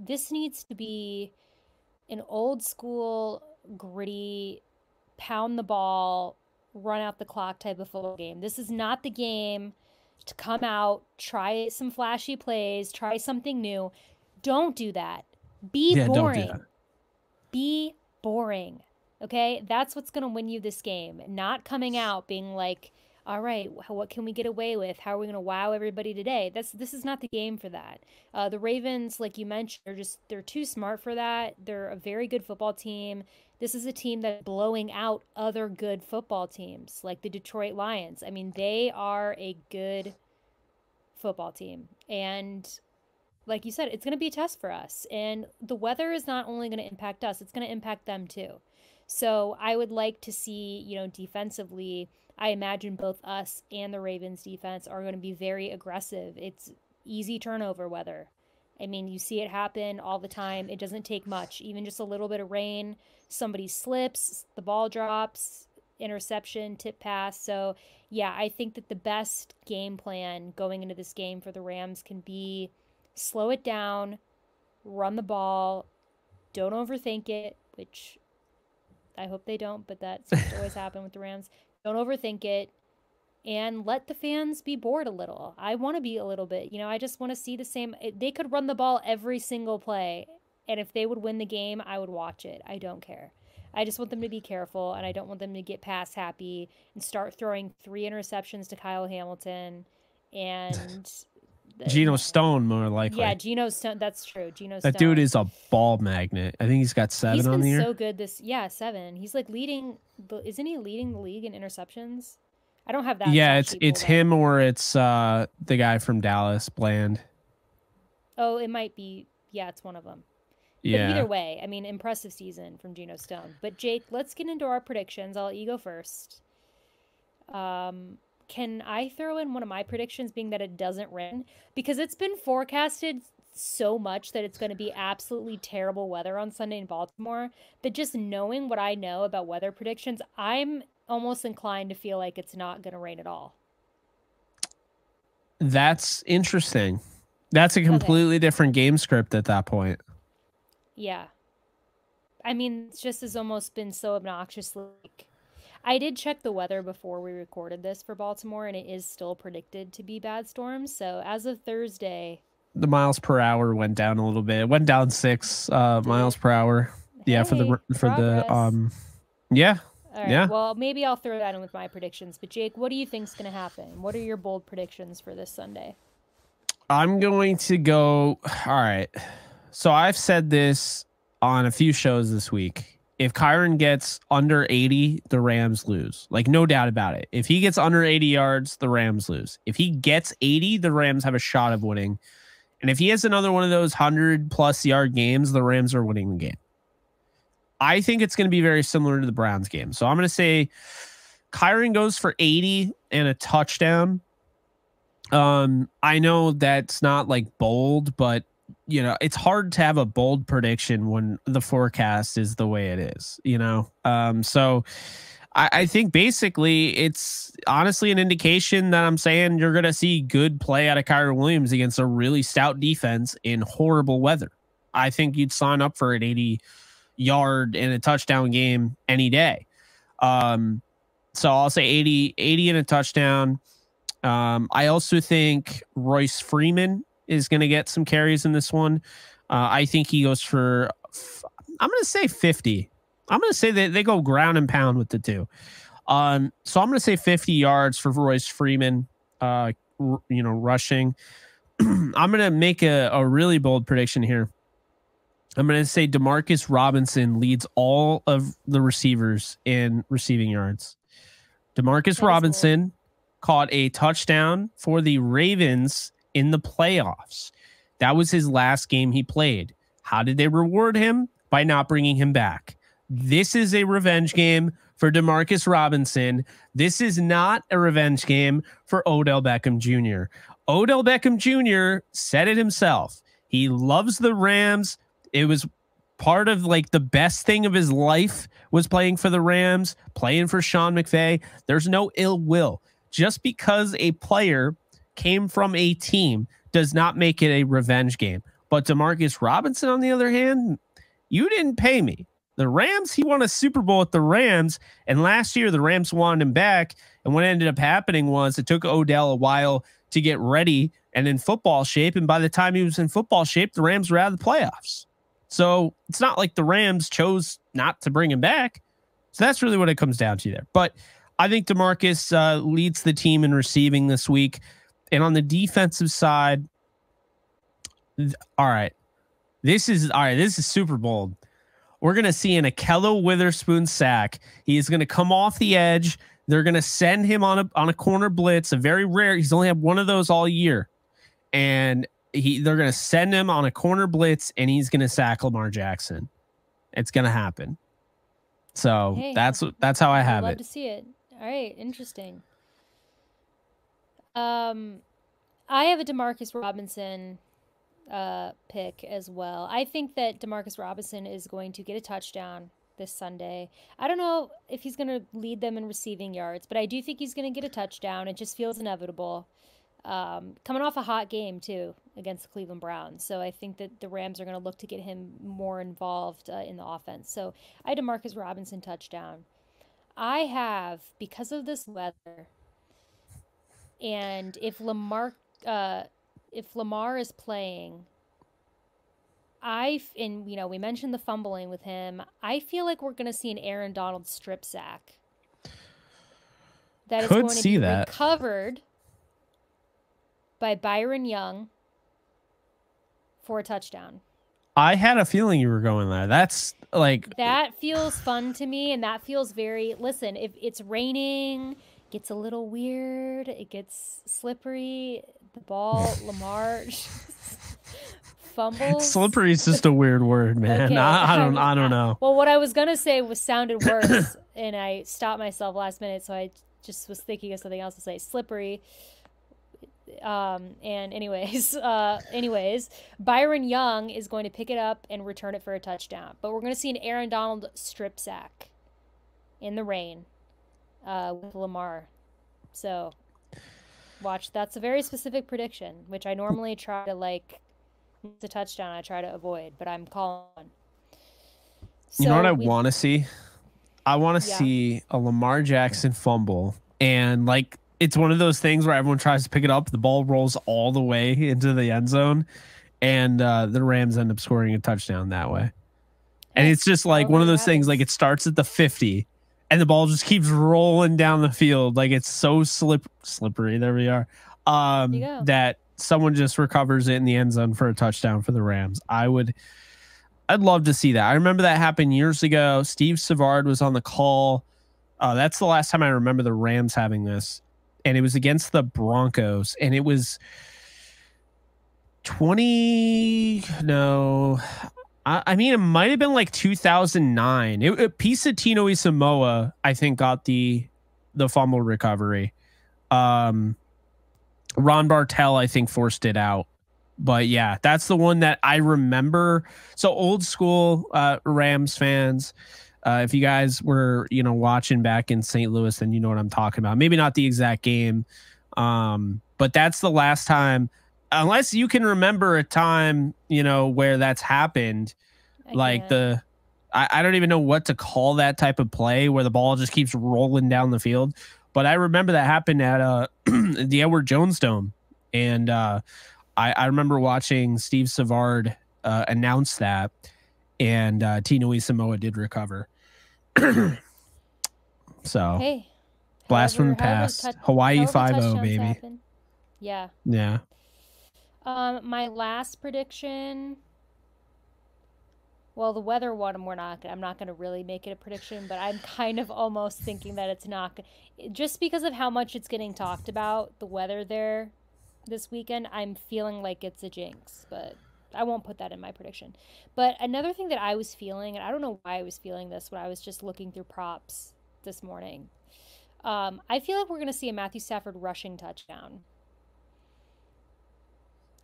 Speaker 1: this needs to be an old school, gritty, pound the ball, run out the clock type of football game. This is not the game to come out, try some flashy plays, try something new. Don't do that. Be boring.
Speaker 2: Don't do that.
Speaker 1: Be boring. Okay, that's what's going to win you this game. Not coming out being like, all right, what can we get away with? How are we going to wow everybody today? This is not the game for that. The Ravens, like you mentioned, they're too smart for that. They're a very good football team. This is a team that's blowing out other good football teams, like the Detroit Lions. I mean, they are a good football team, and like you said, it's going to be a test for us. And the weather is not only going to impact us, it's going to impact them too. So I would like to see, defensively, I imagine both us and the Ravens defense are going to be very aggressive. It's easy turnover weather. I mean, you see it happen all the time. It doesn't take much, even just a little bit of rain. Somebody slips, the ball drops, interception, tip pass. So, yeah, I think that the best game plan going into this game for the Rams can be slow it down, run the ball, don't overthink it, which I hope they don't, but that seems to always happen with the Rams. Don't overthink it and let the fans be bored a little. I want to be a little bit, I just want to see the same. They could run the ball every single play, and if they would win the game, I would watch it. I don't care. I just want them to be careful, and I don't want them to get pass happy and start throwing 3 interceptions to Kyle Hamilton and
Speaker 2: Geno Stone, more likely.
Speaker 1: Yeah, Geno Stone. That's true. Geno
Speaker 2: Stone. That dude is a ball magnet. I think he's got 7 on the year.
Speaker 1: He's been so good 7. He's like isn't he leading the league in interceptions? I don't have that.
Speaker 2: Yeah, it's him or it's the guy from Dallas, Bland.
Speaker 1: Oh, it might be. Yeah, it's one of them.
Speaker 2: Yeah.
Speaker 1: But either way, I mean, impressive season from Geno Stone. But Jake, let's get into our predictions. I'll let you go first. Can I throw in one of my predictions, being that it doesn't rain? Because it's been forecasted so much that it's going to be absolutely terrible weather on Sunday in Baltimore, that just knowing what I know about weather predictions, I'm almost inclined to feel like it's not going to rain at all.
Speaker 2: That's interesting. That's a completely different game script at that point.
Speaker 1: Yeah. I mean, it's just has almost been so obnoxiously... I did check the weather before we recorded this for Baltimore, and it is still predicted to be bad storms. So as of Thursday,
Speaker 2: the miles per hour went down a little bit. It went down 6 miles per hour.
Speaker 1: Hey,
Speaker 2: yeah, yeah.
Speaker 1: All right,
Speaker 2: yeah.
Speaker 1: Well, maybe I'll throw that in with my predictions. But Jake, what do you think's going to happen? What are your bold predictions for this Sunday?
Speaker 2: I'm going to go. All right. So I've said this on a few shows this week. If Kyron gets under 80, the Rams lose. Like, no doubt about it. If he gets under 80 yards, the Rams lose. If he gets 80, the Rams have a shot of winning. And if he has another one of those 100+ yard games, the Rams are winning the game. I think it's going to be very similar to the Browns game. So I'm going to say Kyron goes for 80 and a touchdown. I know that's not like bold, but it's hard to have a bold prediction when the forecast is the way it is, so I think basically it's honestly an indication that I'm saying you're going to see good play out of Kyren Williams against a really stout defense in horrible weather. I think you'd sign up for an 80-yard and a touchdown game any day. So I'll say 80 and a touchdown. I also think Royce Freeman is going to get some carries in this one. I think he goes for, I'm going to say 50. I'm going to say that they go ground and pound with the two. So I'm going to say 50 yards for Royce Freeman, rushing. I'm going to make a really bold prediction here. I'm going to say DeMarcus Robinson leads all of the receivers in receiving yards. DeMarcus Robinson caught a touchdown for the Ravens in the playoffs. That was his last game he played. How did they reward him? By not bringing him back. This is a revenge game for DeMarcus Robinson. This is not a revenge game for Odell Beckham Jr. Odell Beckham Jr. said it himself. He loves the Rams. It was part of like the best thing of his life was playing for the Rams, playing for Sean McVay. There's no ill will. Just because a player came from a team does not make it a revenge game. But DeMarcus Robinson, on the other hand, you didn't pay me. The Rams, he won a Super Bowl with the Rams, and last year the Rams wanted him back, and what ended up happening was it took Odell a while to get ready and in football shape, and by the time he was in football shape, the Rams were out of the playoffs. So it's not like the Rams chose not to bring him back. So that's really what it comes down to there. But I think DeMarcus leads the team in receiving this week. And on the defensive side, all right, this is super bold. We're going to see an Akello Witherspoon sack. He is going to come off the edge. They're going to send him on a corner blitz, a very rare. He's only had one of those all year. And they're going to send him on a corner blitz, and he's going to sack Lamar Jackson. It's going to happen. So hey, that's how I have it.
Speaker 1: Love to see it. All right, interesting. I have a DeMarcus Robinson pick as well. I think that DeMarcus Robinson is going to get a touchdown this Sunday. I don't know if he's going to lead them in receiving yards, but I do think he's going to get a touchdown. It just feels inevitable. Coming off a hot game too against the Cleveland Browns. So I think that the Rams are going to look to get him more involved in the offense. So I had a Marcus Robinson touchdown. I have, because of this weather, and if Lamar is playing, we mentioned the fumbling with him. I feel like we're going to see an Aaron Donald strip sack. That is going to be recovered by Byron Young for a touchdown.
Speaker 2: I had a feeling you were going there. That
Speaker 1: feels fun to me, and that feels very, listen, if it's raining, it gets a little weird, it gets slippery, the ball, Lamar fumbles.
Speaker 2: Slippery is just a weird word, man. Okay. I don't know.
Speaker 1: Well, what I was going to say sounded worse, and I stopped myself last minute, so I just was thinking of something else to say. Slippery. Anyways, Byron Young is going to pick it up and return it for a touchdown. But we're going to see an Aaron Donald strip sack in the rain with Lamar. So watch. That's a very specific prediction, which I normally try to the touchdown I try to avoid, but I'm calling.
Speaker 2: So you know what I want to see? I want to see a Lamar Jackson fumble and it's one of those things where everyone tries to pick it up. The ball rolls all the way into the end zone, and the Rams end up scoring a touchdown that way. And it's just one of those things, it starts at the 50, and the ball just keeps rolling down the field. It's so slippery. There we are. That someone just recovers it in the end zone for a touchdown for the Rams. I'd love to see that. I remember that happened years ago. Steve Savard was on the call. That's the last time I remember the Rams having this. And it was against the Broncos, and it was it might have been 2009. Pisatino Samoa, I think, got the fumble recovery. Ron Bartel, I think, forced it out. But yeah, that's the one that I remember. So old school Rams fans. If you guys were, watching back in St. Louis, then you know what I'm talking about. Maybe not the exact game, but that's the last time, unless you can remember a time, where that's happened. I don't even know what to call that type of play where the ball just keeps rolling down the field. But I remember that happened at the Edward Jones Dome, and I remember watching Steve Savard announce that, and Tino Samoa did recover. So
Speaker 1: hey,
Speaker 2: blast from the past. Hawaii 5-0, baby.
Speaker 1: Happen. Yeah. My last prediction. Well, the weather one, I'm not going to really make it a prediction, but I'm kind of almost thinking that it's not, just because of how much it's getting talked about, the weather there this weekend. I'm feeling like it's a jinx, but I won't put that in my prediction. But another thing that I was feeling, and I don't know why I was feeling this when I was just looking through props this morning. I feel like we're going to see a Matthew Stafford rushing touchdown.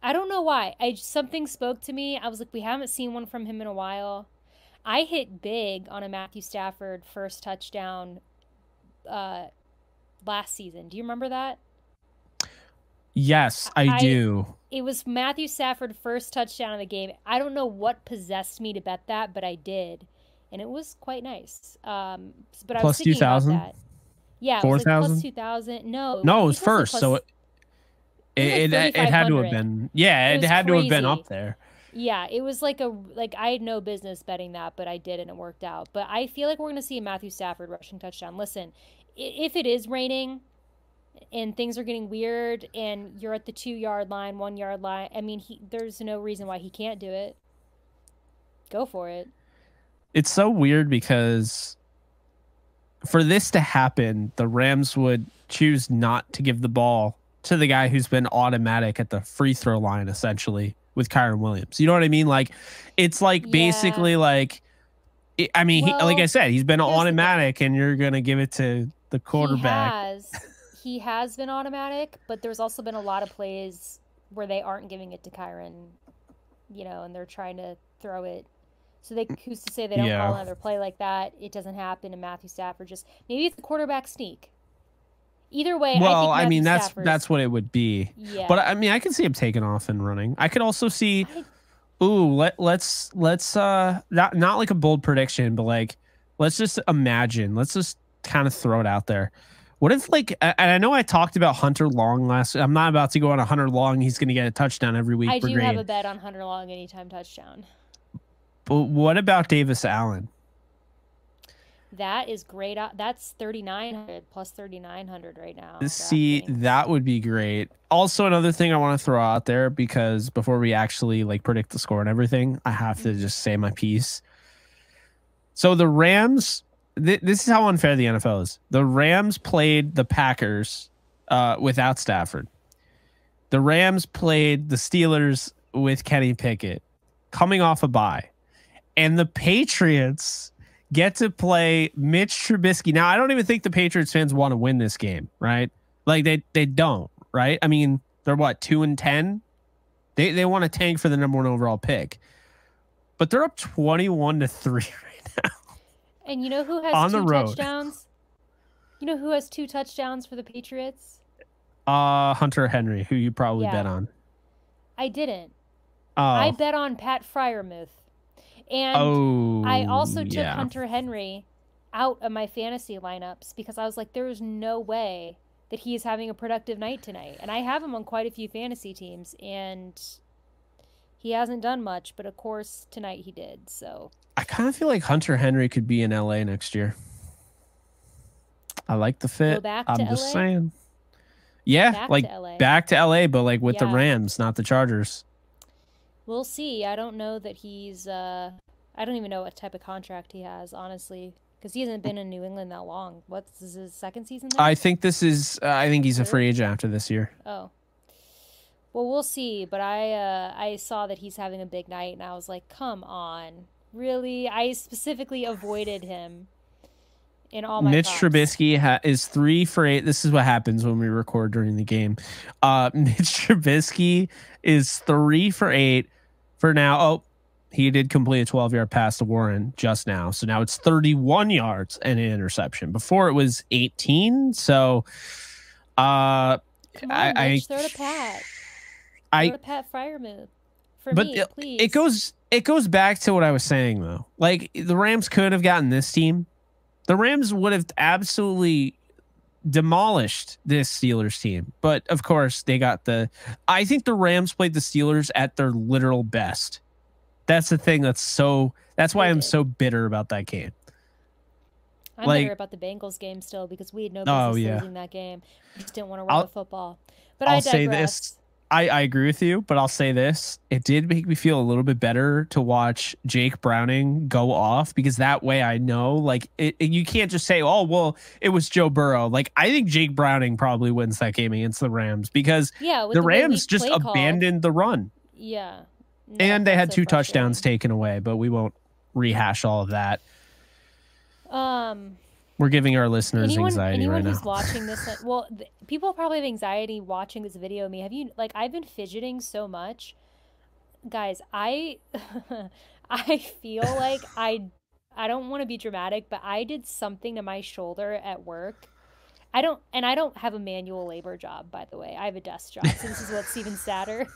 Speaker 1: I don't know why. Something spoke to me. I was like, we haven't seen one from him in a while. I hit big on a Matthew Stafford first touchdown last season. Do you remember that?
Speaker 2: Yes, I do.
Speaker 1: It was Matthew Stafford first touchdown of the game. I don't know what possessed me to bet that, but I did, and it was quite nice. But I was thinking about that. Yeah, it was
Speaker 2: 4,000?
Speaker 1: Plus 2,000. No,
Speaker 2: it was first, so it had to have been. Yeah, it had to have been up there.
Speaker 1: Yeah, it was like I had no business betting that, but I did and it worked out. But I feel like we're going to see a Matthew Stafford rushing touchdown. Listen, if it is raining and things are getting weird and you're at the 2 yard line, 1 yard line, I mean, there's no reason why he can't do it. Go for it.
Speaker 2: It's so weird because for this to happen, the Rams would choose not to give the ball to the guy who's been automatic at the free throw line, essentially, with Kyron Williams. You know what I mean? Like, it's like basically like, I mean, like I said, he's been automatic, and you're going to give it to the quarterback.
Speaker 1: He has been automatic, but there's also been a lot of plays where they aren't giving it to Kyron, and they're trying to throw it. So who's to say they don't call another play like that? It doesn't happen, and Matthew Stafford maybe it's a quarterback sneak. Either way,
Speaker 2: well,
Speaker 1: I
Speaker 2: mean that's what it would be.
Speaker 1: Yeah.
Speaker 2: But I mean, I can see him taking off and running. I could also see, let's not like a bold prediction, but like let's just imagine. Let's just kind of throw it out there. What if and I know I talked about Hunter Long last. I'm not about to go on a Hunter Long. He's going to get a touchdown every week.
Speaker 1: I do have a bet on Hunter Long anytime touchdown.
Speaker 2: But what about Davis Allen?
Speaker 1: That is great. That's 3,900 plus 3,900 right now.
Speaker 2: See, that would be great. Also, another thing I want to throw out there, because before we actually like predict the score and everything, I have to just say my piece. So the Rams, this is how unfair the NFL is. The Rams played the Packers without Stafford. The Rams played the Steelers with Kenny Pickett coming off a bye. And the Patriots get to play Mitch Trubisky. Now, I don't even think the Patriots fans want to win this game, right? Like they don't, right? I mean, they're what, 2-10? They want to tank for the #1 overall pick. But they're up 21-3 right now.
Speaker 1: And you know who has two touchdowns? You know who has 2 touchdowns for the Patriots?
Speaker 2: Hunter Henry, who you probably bet on.
Speaker 1: I didn't. I bet on Pat Freiermuth. And I also took Hunter Henry out of my fantasy lineups because I was like, there is no way that he is having a productive night tonight. And I have him on quite a few fantasy teams, and he hasn't done much. But, of course, tonight he did. So
Speaker 2: I kind of feel like Hunter Henry could be in LA next year. I like the fit.
Speaker 1: Go back to
Speaker 2: I'm just
Speaker 1: LA?
Speaker 2: saying. Yeah, back to LA, but like with the Rams, not the Chargers.
Speaker 1: We'll see. I don't know that he's I don't even know what type of contract he has, honestly, because he hasn't been in New England that long. What's his second season there?
Speaker 2: I think he's a free agent after this year.
Speaker 1: Oh. Well, we'll see, but I saw that he's having a big night, and I was like, come on. Really? I specifically avoided him in all my
Speaker 2: Mitch
Speaker 1: props.
Speaker 2: Trubisky is 3 for 8. This is what happens when we record during the game. Mitch Trubisky is 3 for 8 for now. Oh, he did complete a 12-yard pass to Warren just now. So now it's 31 yards and an interception. Before it was 18. So
Speaker 1: come on, Mitch, throw to Pat. Throw to Pat Freiermuth. Please.
Speaker 2: It goes back to what I was saying, though. Like, the Rams could have gotten this team. The Rams would have absolutely demolished this Steelers team. But, of course, I think the Rams played the Steelers at their literal best. That's the thing that's why I'm so bitter about that game.
Speaker 1: I'm bitter about the Bengals game still because we had no business losing that game. We just didn't want to run the football. But I'll say this. I agree with you, but I'll say this. It did make me feel a little bit better to watch Jake Browning go off, because that way I know, like, you can't just say, oh, well, it was Joe Burrow. Like, I think Jake Browning probably wins that game against the Rams because the Rams just abandoned the run. Yeah. No,
Speaker 2: and they had 2 touchdowns taken away, but we won't rehash all of that. We're giving our listeners anxiety right now.
Speaker 1: Anyone who's watching this, people probably have anxiety watching this video of me. Have you, I've been fidgeting so much. Guys, I feel like I don't want to be dramatic, but I did something to my shoulder at work. I don't have a manual labor job, by the way. I have a desk job, so this is what's even sadder.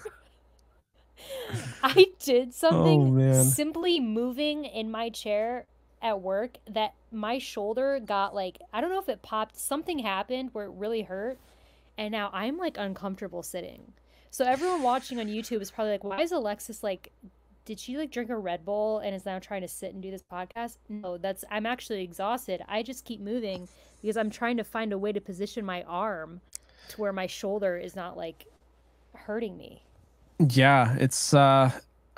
Speaker 1: I did something simply moving in my chair at work that my shoulder got, I don't know if it popped. Something happened where it really hurt, and now I'm uncomfortable sitting. So everyone watching on YouTube is probably like, why is Alexis did she like drink a Red Bull and is now trying to sit and do this podcast? No, I'm actually exhausted. I just keep moving because I'm trying to find a way to position my arm to where my shoulder is not like hurting me.
Speaker 2: Yeah, it's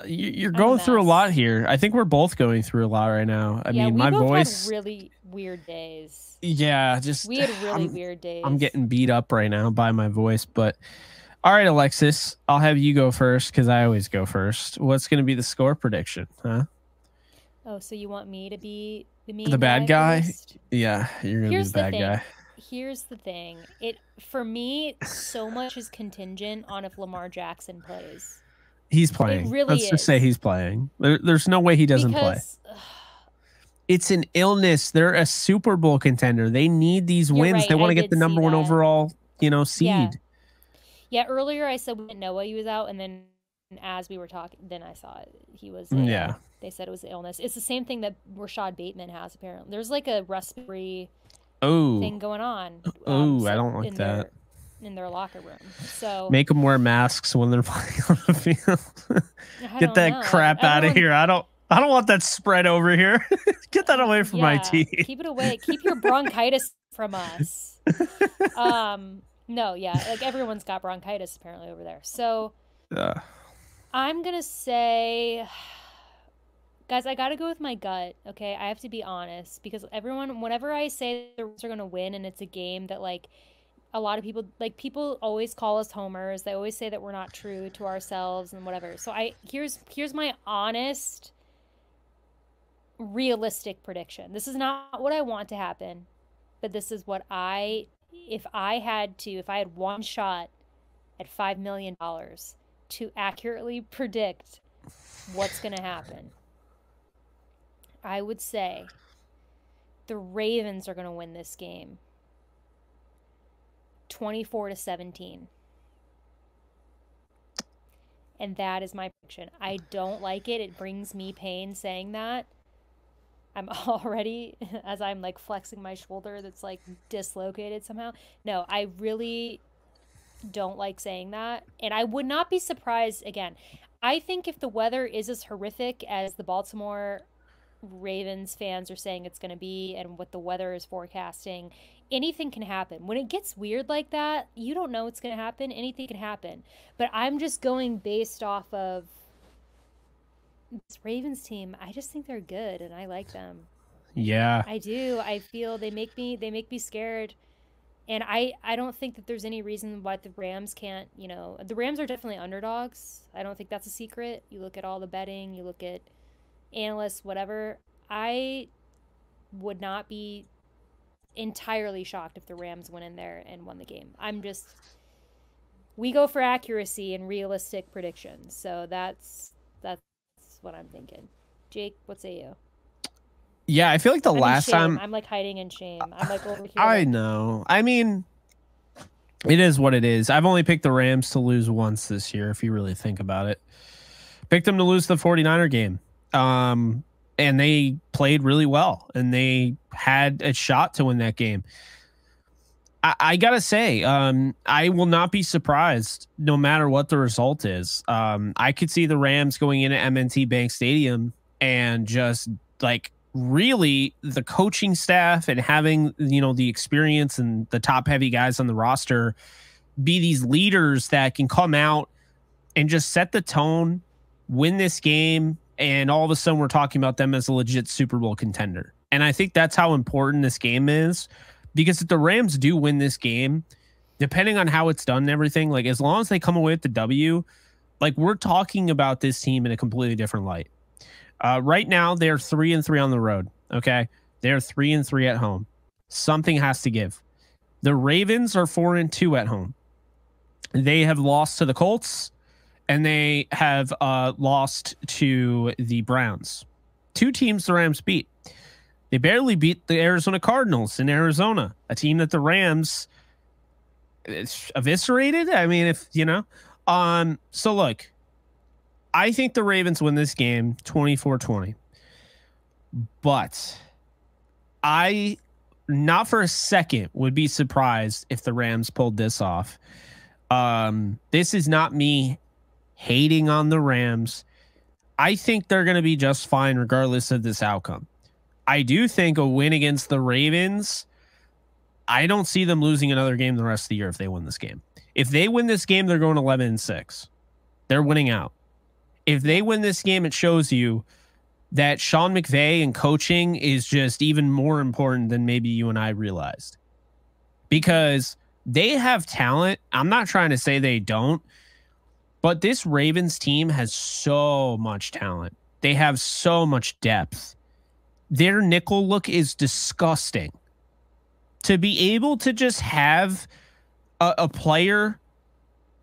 Speaker 2: you're going through a lot here. I think we're both going through a lot right now. I mean, my voice
Speaker 1: had really weird days.
Speaker 2: Yeah,
Speaker 1: we had really weird days.
Speaker 2: I'm getting beat up right now by my voice, but all right, Alexis, I'll have you go first because I always go first. What's going to be the score prediction, huh?
Speaker 1: Oh, so you want me to be
Speaker 2: the bad guy? First? Yeah, you're going to be the bad guy.
Speaker 1: Here's the thing. For me, so much is contingent on if Lamar Jackson plays.
Speaker 2: He's playing. It really Let's just say he's playing. There's no way he doesn't play. It's an illness. They're a Super Bowl contender. They need these wins. Right. They want to get the number 1 overall, seed.
Speaker 1: Yeah, earlier I said we didn't know why he was out, and then as we were talking, then I saw it. He was. They said it was the illness. It's the same thing that Rashad Bateman has apparently. There's like a respiratory thing going on.
Speaker 2: I don't like that.
Speaker 1: In their locker room. So
Speaker 2: make them wear masks when they're playing on the field. Get that crap out of here. I don't want that spread over here. Get that away from my team.
Speaker 1: Keep it away. Keep your bronchitis from us. No, yeah, like everyone's got bronchitis apparently over there. So I'm gonna say, guys, I gotta go with my gut. Okay, I have to be honest because whenever I say the Rams are gonna win and it's a game that like a lot of people always call us homers. They always say that we're not true to ourselves and whatever. So here's my honest, realistic prediction. This is not what I want to happen, but this is what if I had one shot at $5 million to accurately predict what's going to happen, I would say the Ravens are going to win this game 24-17. And that is my prediction. I don't like it. It brings me pain saying that. I'm already, as I'm like flexing my shoulder that's like dislocated somehow. No, I really don't like saying that. And I would not be surprised, again, I think if the weather is as horrific as the Baltimore Ravens fans are saying it's going to be and what the weather is forecasting, anything can happen. When it gets weird like that, you don't know what's going to happen. Anything can happen. But I'm just going based off of this Ravens team. I just think they're good and I like them.
Speaker 2: Yeah.
Speaker 1: I do. I feel they make me scared. And I don't think that there's any reason why the Rams can't, the Rams are definitely underdogs. I don't think that's a secret. You look at all the betting, you look at analysts, whatever. I would not be entirely shocked if the Rams went in there and won the game. We go for accuracy and realistic predictions. So that's what I'm thinking. Jake, what say you?
Speaker 2: Yeah, I feel like last time
Speaker 1: I'm like hiding in shame. I'm like over here.
Speaker 2: I know. I mean, it is what it is. I've only picked the Rams to lose once this year, if you really think about it. Picked them to lose the 49er game. And they played really well and they had a shot to win that game. I gotta say, I will not be surprised no matter what the result is. I could see the Rams going into M&T Bank Stadium and just like really the coaching staff and having, the experience and the top heavy guys on the roster be these leaders that can come out and just set the tone, win this game. And all of a sudden we're talking about them as a legit Super Bowl contender. And I think that's how important this game is, because if the Rams do win this game, depending on how it's done and everything, like as long as they come away with the W, like we're talking about this team in a completely different light. Right now they're 3-3 on the road. Okay. They're 3-3 at home. Something has to give. The Ravens are 4-2 at home. They have lost to the Colts and they have lost to the Browns. Two teams the Rams beat. They barely beat the Arizona Cardinals in Arizona, a team that the Rams eviscerated. I mean, so look, I think the Ravens win this game 24-20, but I not for a second would be surprised if the Rams pulled this off. This is not me hating on the Rams. I think they're going to be just fine regardless of this outcome. I do think a win against the Ravens, I don't see them losing another game the rest of the year if they win this game. If they win this game, they're going 11-6. They're winning out. If they win this game, it shows you that Sean McVay and coaching is just even more important than maybe you and I realized. Because they have talent. I'm not trying to say they don't, but this Ravens team has so much talent. They have so much depth. Their nickel look is disgusting. To be able to just have a player,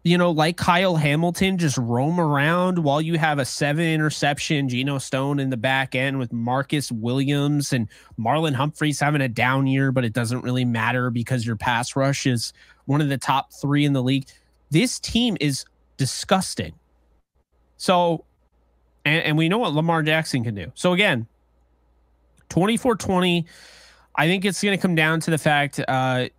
Speaker 2: like Kyle Hamilton, just roam around while you have a 7-interception Geno Stone in the back end with Marcus Williams and Marlon Humphreys having a down year, but it doesn't really matter because your pass rush is one of the top 3 in the league. This team is disgusting. So, and we know what Lamar Jackson can do. So again, 24-20. I think it's going to come down to the fact, the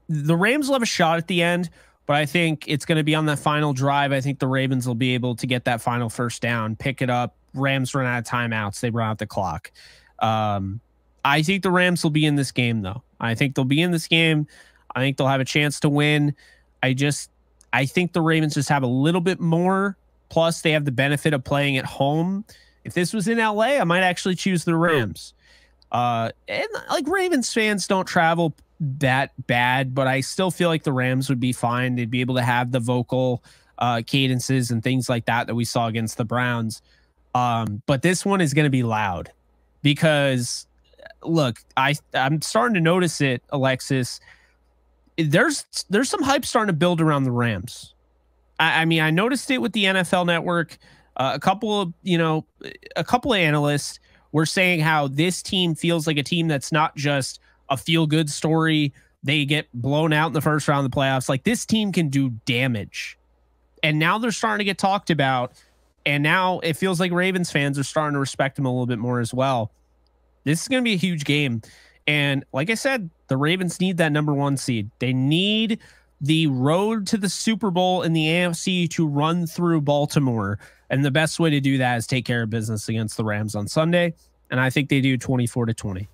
Speaker 2: Rams will have a shot at the end, but I think it's going to be on that final drive. I think the Ravens will be able to get that final first down, pick it up. Rams run out of timeouts. They run out the clock. I think the Rams will be in this game, though. I think they'll be in this game. I think they'll have a chance to win. I think the Ravens just have a little bit more. Plus, they have the benefit of playing at home. If this was in LA, I might actually choose the Rams. And like Ravens fans don't travel that bad, but I still feel like the Rams would be fine. They'd be able to have the vocal cadences and things like that we saw against the Browns. But this one is going to be loud because, look, I'm starting to notice it, Alexis. There's some hype starting to build around the Rams. I mean, I noticed it with the NFL Network. A couple of analysts were saying how this team feels like a team that's not just a feel-good story. They get blown out in the first round of the playoffs. Like, this team can do damage. And now they're starting to get talked about. And now it feels like Ravens fans are starting to respect them a little bit more as well. This is going to be a huge game. And like I said, the Ravens need that number 1 seed. They need the road to the Super Bowl in the AFC to run through Baltimore. And the best way to do that is take care of business against the Rams on Sunday. And I think they do 24-20.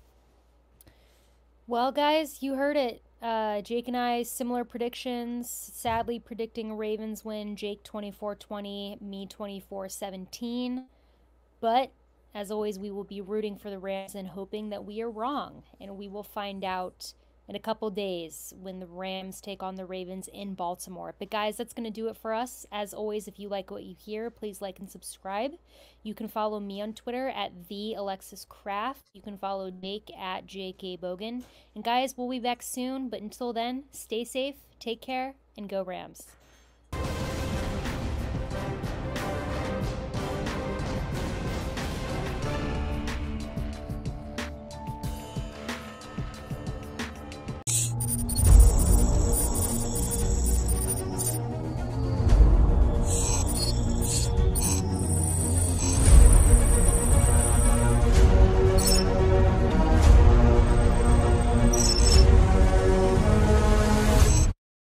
Speaker 1: Well, guys, you heard it. Jake and I, similar predictions. Sadly, predicting Ravens win. Jake 24-20, me 24-17. But as always, we will be rooting for the Rams and hoping that we are wrong. And we will find out in a couple days when the Rams take on the Ravens in Baltimore. But guys, that's going to do it for us. As always, if you like what you hear, please like and subscribe. You can follow me on Twitter at Alexis Kraft. You can follow Jake at Ellenbogen. And guys, we'll be back soon. But until then, stay safe, take care, and go Rams.